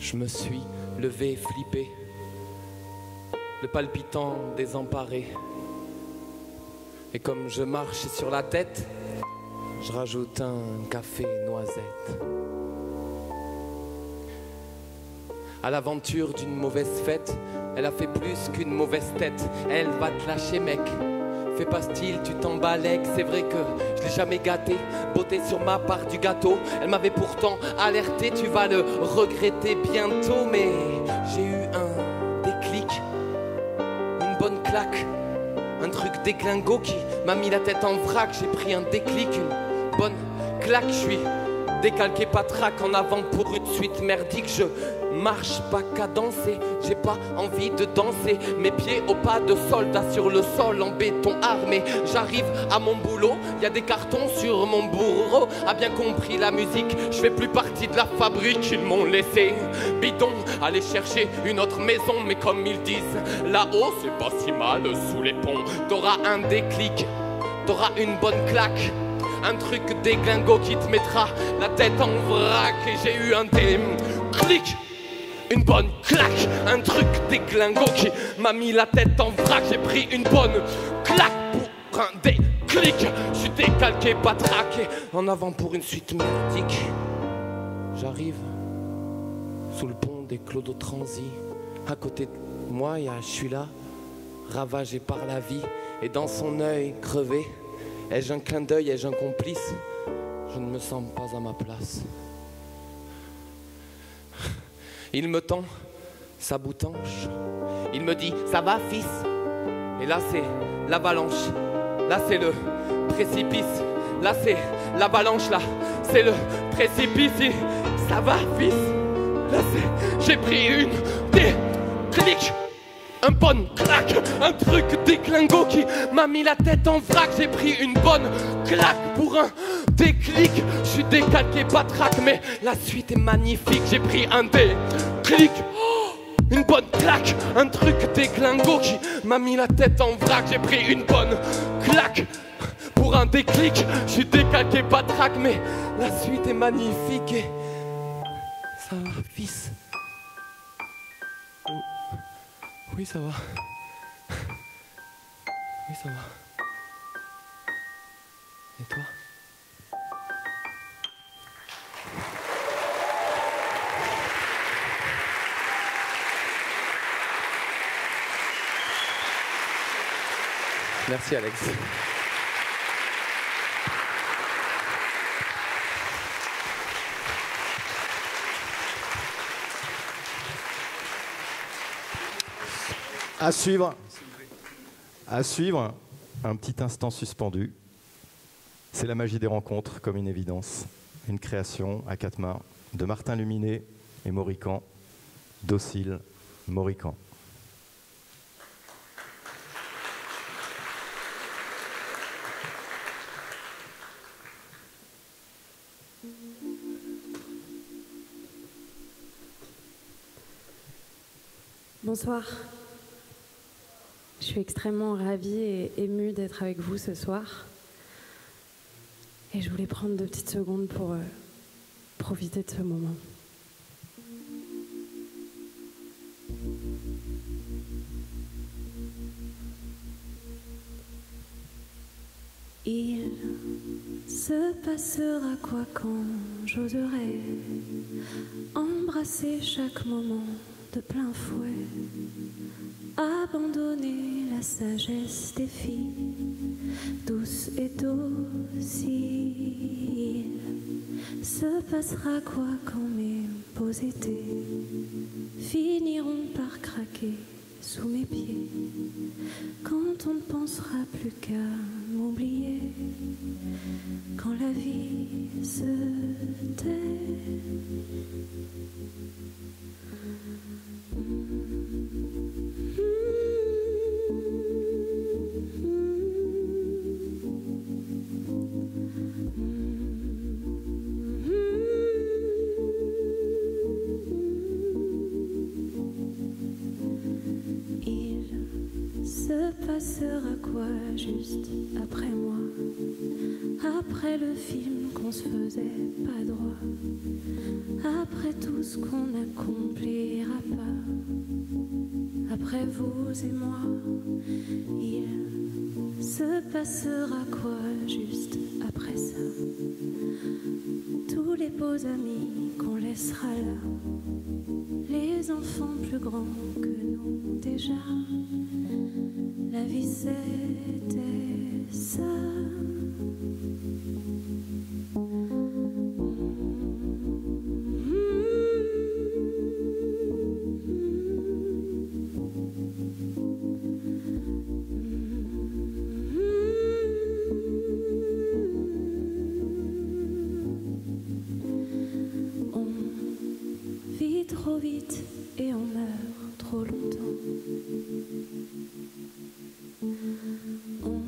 Je me suis levé flippé, le palpitant désemparé. Et comme je marche sur la tête, je rajoute un café noisette. À l'aventure d'une mauvaise fête, elle a fait plus qu'une mauvaise tête. Elle va te lâcher mec. Fais pas style, tu t'embalèques. C'est vrai que je l'ai jamais gâté. Beauté sur ma part du gâteau. Elle m'avait pourtant alerté. Tu vas le regretter bientôt. Mais j'ai eu un déclic, une bonne claque, un truc déglingo qui m'a mis la tête en vrac. J'ai pris un déclic, une bonne claque. Je suis décalqué patraque en avant pour une suite merdique. Je marche pas cadencé, j'ai pas envie de danser. Mes pieds au pas de soldat sur le sol en béton armé. J'arrive à mon boulot, y a des cartons sur mon bourreau. A bien compris la musique, je fais plus partie de la fabrique. Ils m'ont laissé bidon, aller chercher une autre maison. Mais comme ils disent, là-haut c'est pas si mal sous les ponts. T'auras un déclic, t'auras une bonne claque, un truc déglingo qui te mettra la tête en vrac. Et j'ai eu un déclic, une bonne claque, un truc déglingo qui m'a mis la tête en vrac. J'ai pris une bonne claque pour un déclic. Je suis décalqué, pas traqué, en avant pour une suite merdique. J'arrive sous le pont des Clodo-Transi. À côté de moi, je suis là, ravagé par la vie. Et dans son œil crevé, ai-je un clin d'œil, ai-je un complice? Je ne me sens pas à ma place. Il me tend sa boutanche, il me dit « ça va fils ?» Et là c'est l'avalanche, là c'est le précipice, là c'est l'avalanche, là c'est le précipice. Ça va, fils? Là, j'ai pris une déclic, un bon claque, un truc déclingo qui m'a mis la tête en vrac. J'ai pris une bonne claque pour un déclic. Je suis décalqué, patraque, mais la suite est magnifique. J'ai pris un déclic, une bonne claque, un truc déclingo qui m'a mis la tête en vrac. J'ai pris une bonne claque pour un déclic. Je suis décalqué, patraque, mais la suite est magnifique. Et ça va, fils? Oui, ça va. Oui, ça va. Et toi? Merci, Alex. À suivre, un petit instant suspendu. C'est la magie des rencontres, comme une évidence. Une création à quatre mains de Martin Luminet et Maurican, Docile Maurican. Bonsoir. Je suis extrêmement ravie et émue d'être avec vous ce soir. Et je voulais prendre 2 petites secondes pour profiter de ce moment. Il se passera quoi quand j'oserai embrasser chaque moment de plein fouet, abandonner la sagesse des filles, douce et docile. Se passera quoi quand mes beaux étés finiront par craquer sous mes pieds, quand on ne pensera plus qu'à m'oublier, quand la vie se tait. Passera quoi juste après moi, après le film qu'on se faisait pas droit, après tout ce qu'on n'accomplira pas, après vous et moi, il se passera quoi juste après ça, tous les beaux amis qu'on laissera là, les enfants plus grands que nous déjà. La vie c'était ça. On vit trop vite et on meurt trop longtemps. On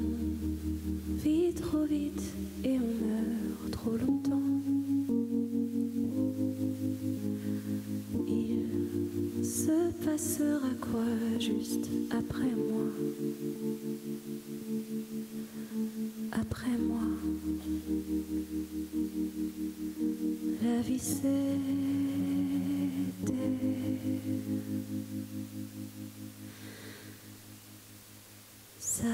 vit trop vite et on meurt trop longtemps. Il se passera quoi juste après moi? Après moi, la vie c'était ça.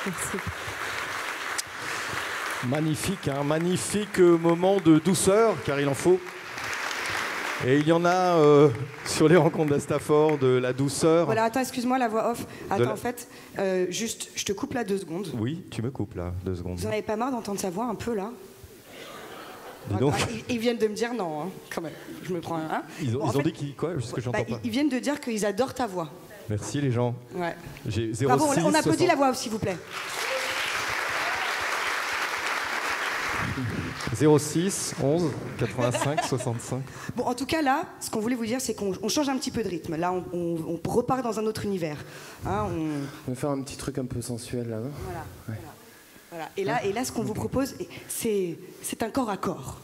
Merci. Magnifique, hein, magnifique moment de douceur, car il en faut. Et il y en a sur les rencontres d'Astafor, de la douceur. Voilà, attends, excuse-moi, la voix off. Attends, en fait, juste, je te coupe là 2 secondes. Oui, tu me coupes là, 2 secondes. Vous en avez pas marre d'entendre sa voix un peu là? Ils viennent de me dire non, hein, quand même. Je me prends un. Ils ont dit quoi? Parce que j'entends pas. Ils viennent de dire qu'ils adorent ta voix. Merci les gens. Ouais. J'ai 06, Bravo, on applaudit 60. la voix, s'il vous plaît. 06 11 85 65. Bon, en tout cas, là, ce qu'on voulait vous dire, c'est qu'on change un petit peu de rythme. Là, on repart dans un autre univers. Hein, On va faire un petit truc un peu sensuel, là. Voilà. Ouais. Voilà. Et là, ce qu'on vous propose, c'est un corps à corps.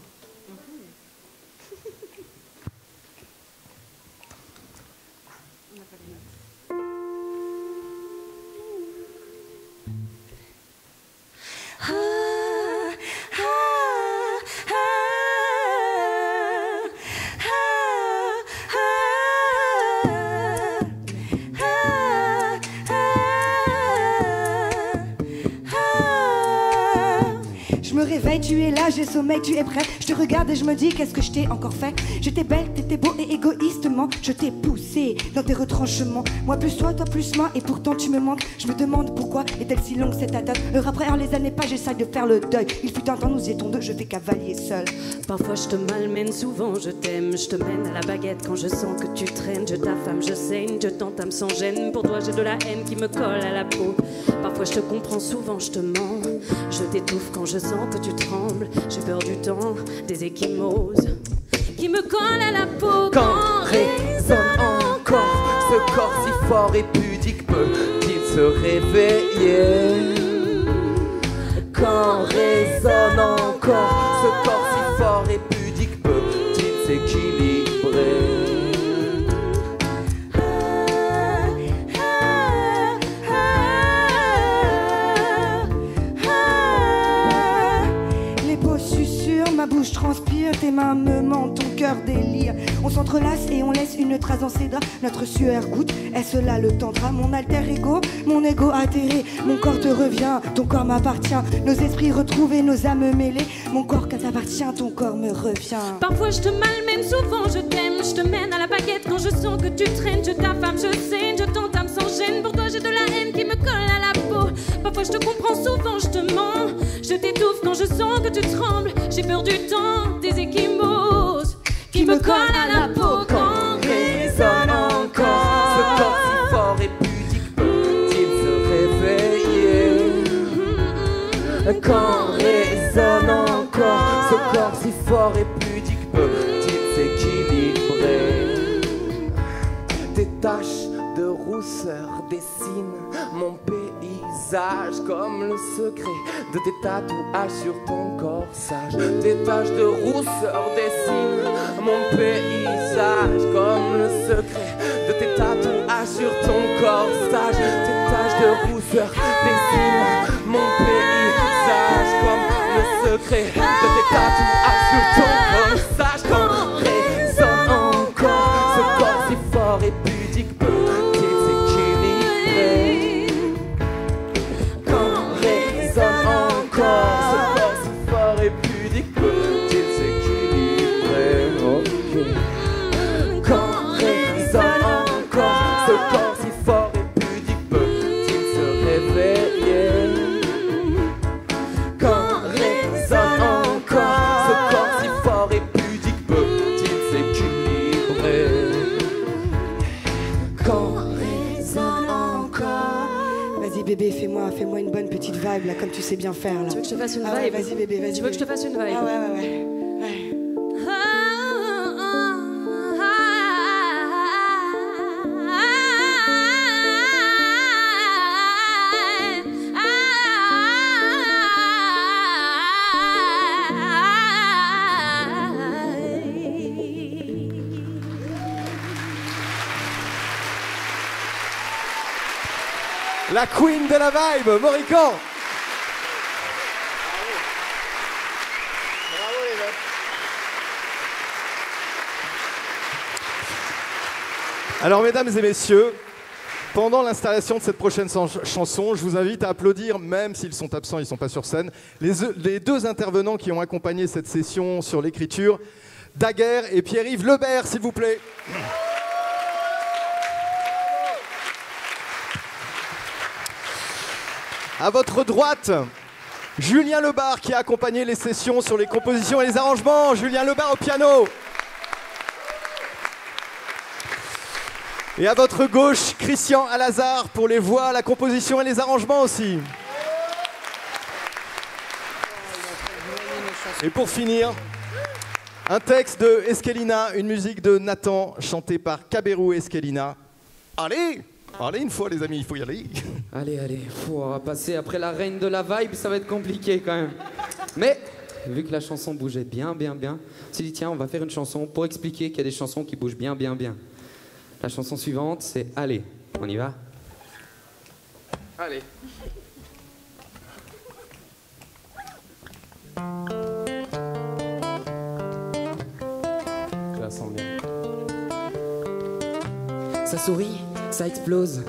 Je me réveille, tu es là, j'ai sommeil, tu es prêt. Je te regarde et je me dis qu'est-ce que je t'ai encore fait. J'étais belle, t'étais beau et égoïstement je t'ai poussé dans tes retranchements. Moi plus toi plus moi et pourtant tu me manques. Je me demande pourquoi est-elle si longue cette attente. Heure après heure, les années passent, j'essaie de faire le deuil. Il fut un temps, nous étions deux, je fais cavalier seul. Parfois je te malmène, souvent je t'aime. Je te mène à la baguette quand je sens que tu traînes. Je t'affame, je saigne, je t'entame sans gêne. Pour toi j'ai de la haine qui me colle à la peau. Parfois je te comprends, souvent je te mens. Je t'étouffe quand je sens que tu trembles. J'ai peur du temps, des échymoses qui me collent à la peau. Quand résonne encore ce corps si fort et pudique, peut-il se réveiller? Quand résonne encore ce corps si fort et pudique, peut-il s'équilibrer? Ma bouche transpire, tes mains me mentent, ton cœur délire. On s'entrelace et on laisse une trace dans ses draps. Notre sueur goûte, est-ce là le tantra? Mon alter ego, mon ego atterré. Mon corps te revient, ton corps m'appartient. Nos esprits retrouvés, nos âmes mêlées. Mon corps t'appartient, ton corps me revient. Parfois je te malmène, souvent je t'aime. Je te mène à la baguette quand je sens que tu traînes. Je t'affame, je saigne, je t'entame sans gêne. Pour toi j'ai de la haine qui me colle à la peau. Parfois je te comprends, souvent je te mens. Je t'étouffe quand je sens que tu trembles. J'ai peur du temps, des échymoses qui me collent à la peau. Quand résonne encore ce corps si fort et pudique, peut-il se réveiller? Quand résonne encore ce corps si fort et pudique, peut-il s'équilibrer? Des taches de rousseur dessinent mon paysage comme le secret de tes tatouages sur ton corsage. Des taches de rousseur dessinent mon paysage comme le secret de tes tatouages sur ton corsage. Des taches de rousseur dessinent mon paysage comme le secret de tes tatouages sur ton corsage. Quand résonne encore ce corps si fort et pudique, peut-il s'équilibrer? Quand résonne encore ce corps si fort et pudique, peut-il s'équilibrer? Quand résonne encore ce corps si fort et pudique, peut-il se réveiller? Quand résonne encore ce corps si fort et pudique, peut-il s'équilibrer? Quand résonne encore. Vas-y bébé, fais-moi une bonne petite vibe là, comme tu sais bien faire là. Tu veux que je te fasse une Ah ouais, vibe? vas-y bébé, vas-y. Tu veux que je te fasse une vibe? Ah ouais. La queen de la vibe, Moriko. Alors, mesdames et messieurs, pendant l'installation de cette prochaine chanson, je vous invite à applaudir, même s'ils sont absents, ils ne sont pas sur scène, les deux intervenants qui ont accompagné cette session sur l'écriture, Daguerre et Pierre-Yves Lebert, s'il vous plaît. À votre droite, Julien Lebar qui a accompagné les sessions sur les compositions et les arrangements. Julien Lebar au piano. Et à votre gauche, Christian Alazar pour les voix, la composition et les arrangements aussi. Et pour finir, un texte de Esquelina, une musique de Nathan, chantée par Kaberou Esquelina. Allez, allez une fois les amis, il faut y aller. Allez, on va passer après la reine de la vibe, ça va être compliqué quand même. Mais, vu que la chanson bougeait bien, on s'est dit tiens, on va faire une chanson pour expliquer qu'il y a des chansons qui bougent bien. La chanson suivante, c'est Allez, on y va? Allez. Je la sens bien. Ça sourit, ça explose.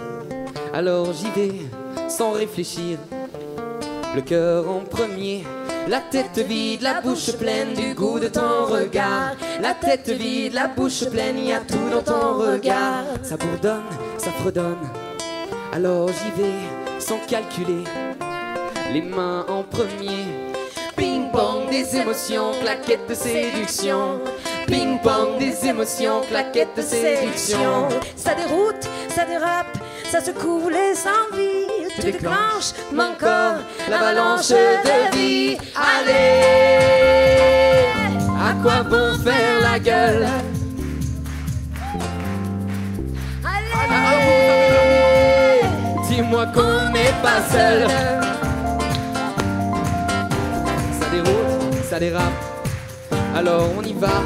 Alors j'y vais, sans réfléchir. Le cœur en premier. La tête vide, la bouche pleine du goût de ton regard. La tête vide, la bouche pleine, il y a tout dans ton regard. Ça bourdonne, ça fredonne. Alors j'y vais, sans calculer. Les mains en premier. Ping-pong des émotions, claquettes de séduction. Ping-pong des émotions, claquettes de séduction. Ça déroute, ça dérape, ça secoue les envies. Tu déclenches mon corps, l'avalanche de vie. Allez, à quoi bon faire la gueule? Allez, dis-moi qu'on n'est pas seul. Ça déroule, ça dérape, alors on y va.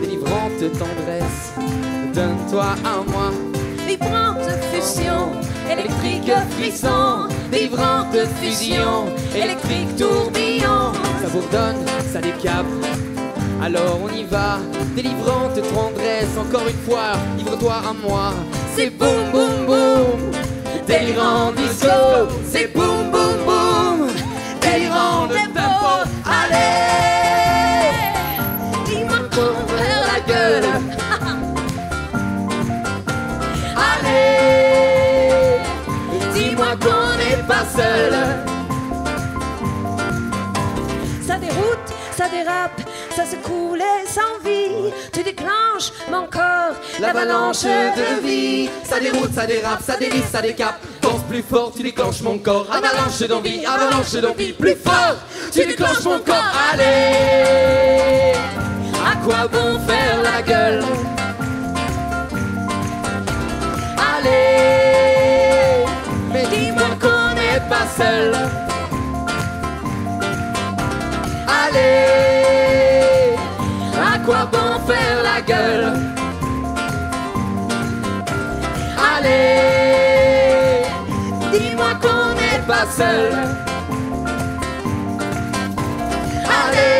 Délivrante tendresse, donne-toi à moi. Vibrante fusion, électrique frisson. Délivrante fusion, électrique tourbillon. Ça bourdonne, ça décape, alors on y va. Délivrante tendresse, encore une fois, livre-toi à moi. C'est boum boum boum, délirant disco. C'est boum boum boum, délirant de tempo. Allez, dis-moi qu'on fait la gueule. Allez, dis-moi qu'on n'est pas seul. Ça déroute, ça dérape, ça secoue les envies. Tu déclenches mon corps, l'avalanche de vie. Ça déroute, ça dérape, ça dévisse, ça décape. Pense plus fort, tu déclenches mon corps. Avalanche d'envie, plus fort. Tu déclenches mon corps. Allez, à quoi bon faire la gueule? Allez, mais dis-moi qu'on n'est pas seul. Allez, à quoi bon faire la gueule? Allez, dis-moi qu'on n'est pas seul. Allez.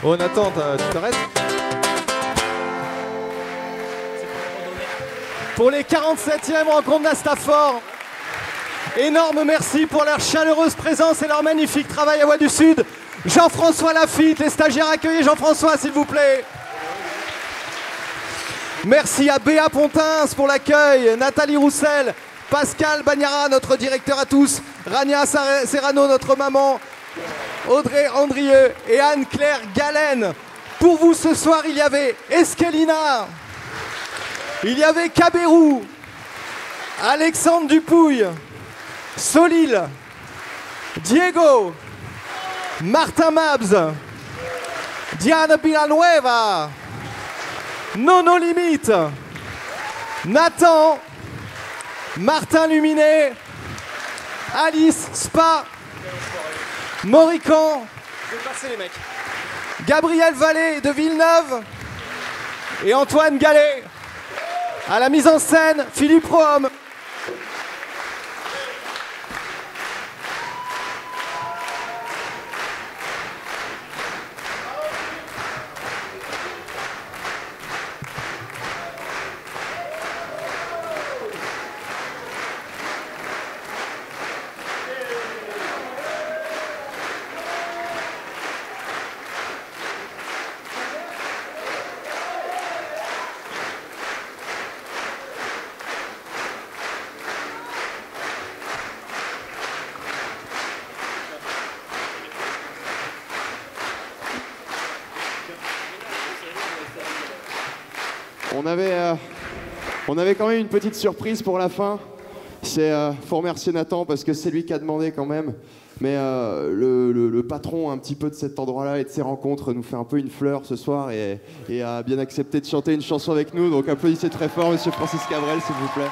Oh Nathan, tu t'arrêtes? Pour les 47e rencontres d'Astafor, énorme merci pour leur chaleureuse présence et leur magnifique travail à Voix du Sud. Jean-François Lafitte, les stagiaires accueillez Jean-François s'il vous plaît. Merci à Béa Pontins pour l'accueil, Nathalie Roussel, Pascal Bagnara, notre directeur à tous, Rania Serrano, notre maman, Audrey Andrieux et Anne-Claire Galen. Pour vous ce soir, il y avait Esquelina, il y avait Cabérou, Alexandre Dupouille, Solil, Diego, Martin Mabs, Diana Villanueva, Nono Limite, Nathan, Martin Luminet, Alice Spa, Morican, Gabriel Vallée de Villeneuve et Antoine Gallet. À la mise en scène, Philippe Rohomme. On avait quand même une petite surprise pour la fin. Faut remercier Nathan parce que c'est lui qui a demandé quand même. Mais le patron un petit peu de cet endroit-là et de ces rencontres nous fait un peu une fleur ce soir et a bien accepté de chanter une chanson avec nous. Donc applaudissez très fort Monsieur Francis Cabrel, s'il vous plaît.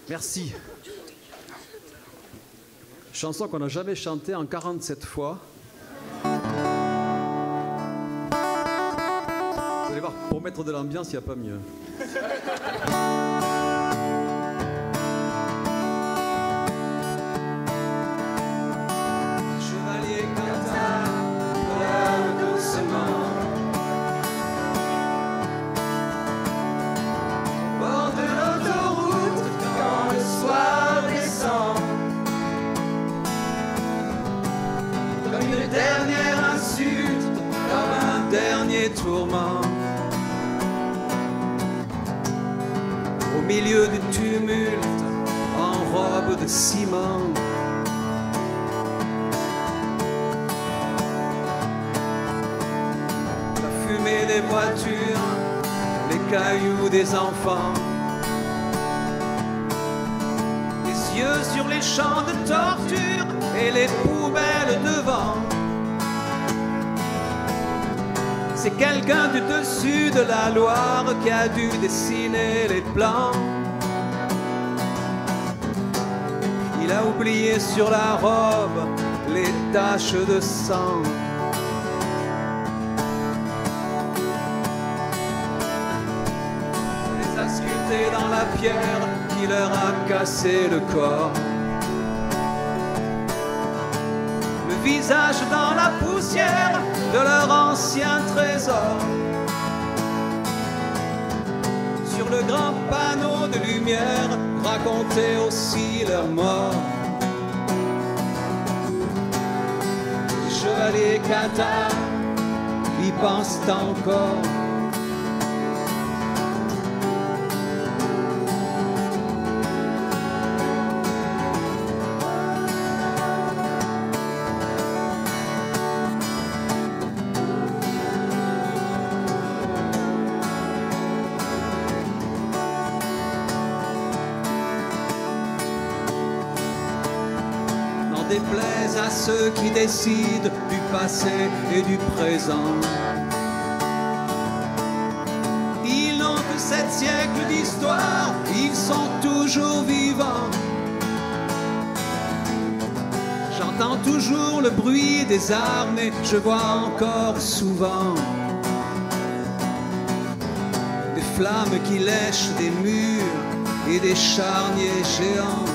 Merci. Chanson qu'on n'a jamais chantée en 47 fois. Vous allez voir, pour mettre de l'ambiance, il n'y a pas mieux. Chevalier Quentin pleure doucement au bord de l'autoroute quand le soir descend. Comme une dernière insulte, comme un dernier tourment. Au milieu du tumulte, en robe de ciment. La fumée des voitures, les cailloux des enfants. Les yeux sur les champs de torture et les poubelles devant. C'est quelqu'un du dessus de la Loire qui a dû dessiner les plans. Il a oublié sur la robe les taches de sang. On les a sculptés dans la pierre qui leur a cassé le corps. Visage dans la poussière de leur ancien trésor. Sur le grand panneau de lumière, raconter aussi leur mort. Les chevaliers Quentin y pensent encore. Déplaise à ceux qui décident du passé et du présent. Ils n'ont que 7 siècles d'histoire, ils sont toujours vivants. J'entends toujours le bruit des armes et je vois encore souvent des flammes qui lèchent des murs et des charniers géants.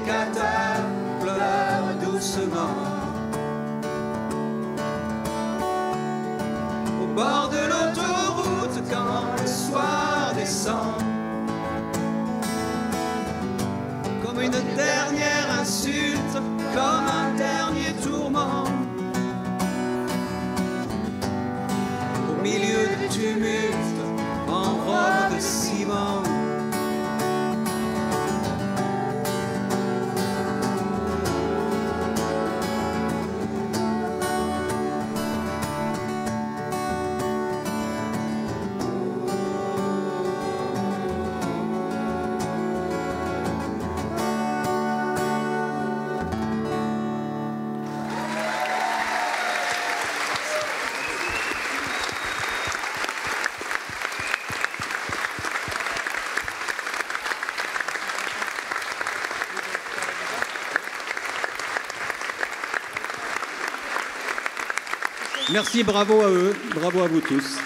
prédicateur pleure doucement. Au bord de l'autoroute quand le soir descend, comme une dernière insulte, comme un dernier tourment. Au milieu du tumulte, en robe de ciment. Merci, bravo à eux, bravo à vous tous.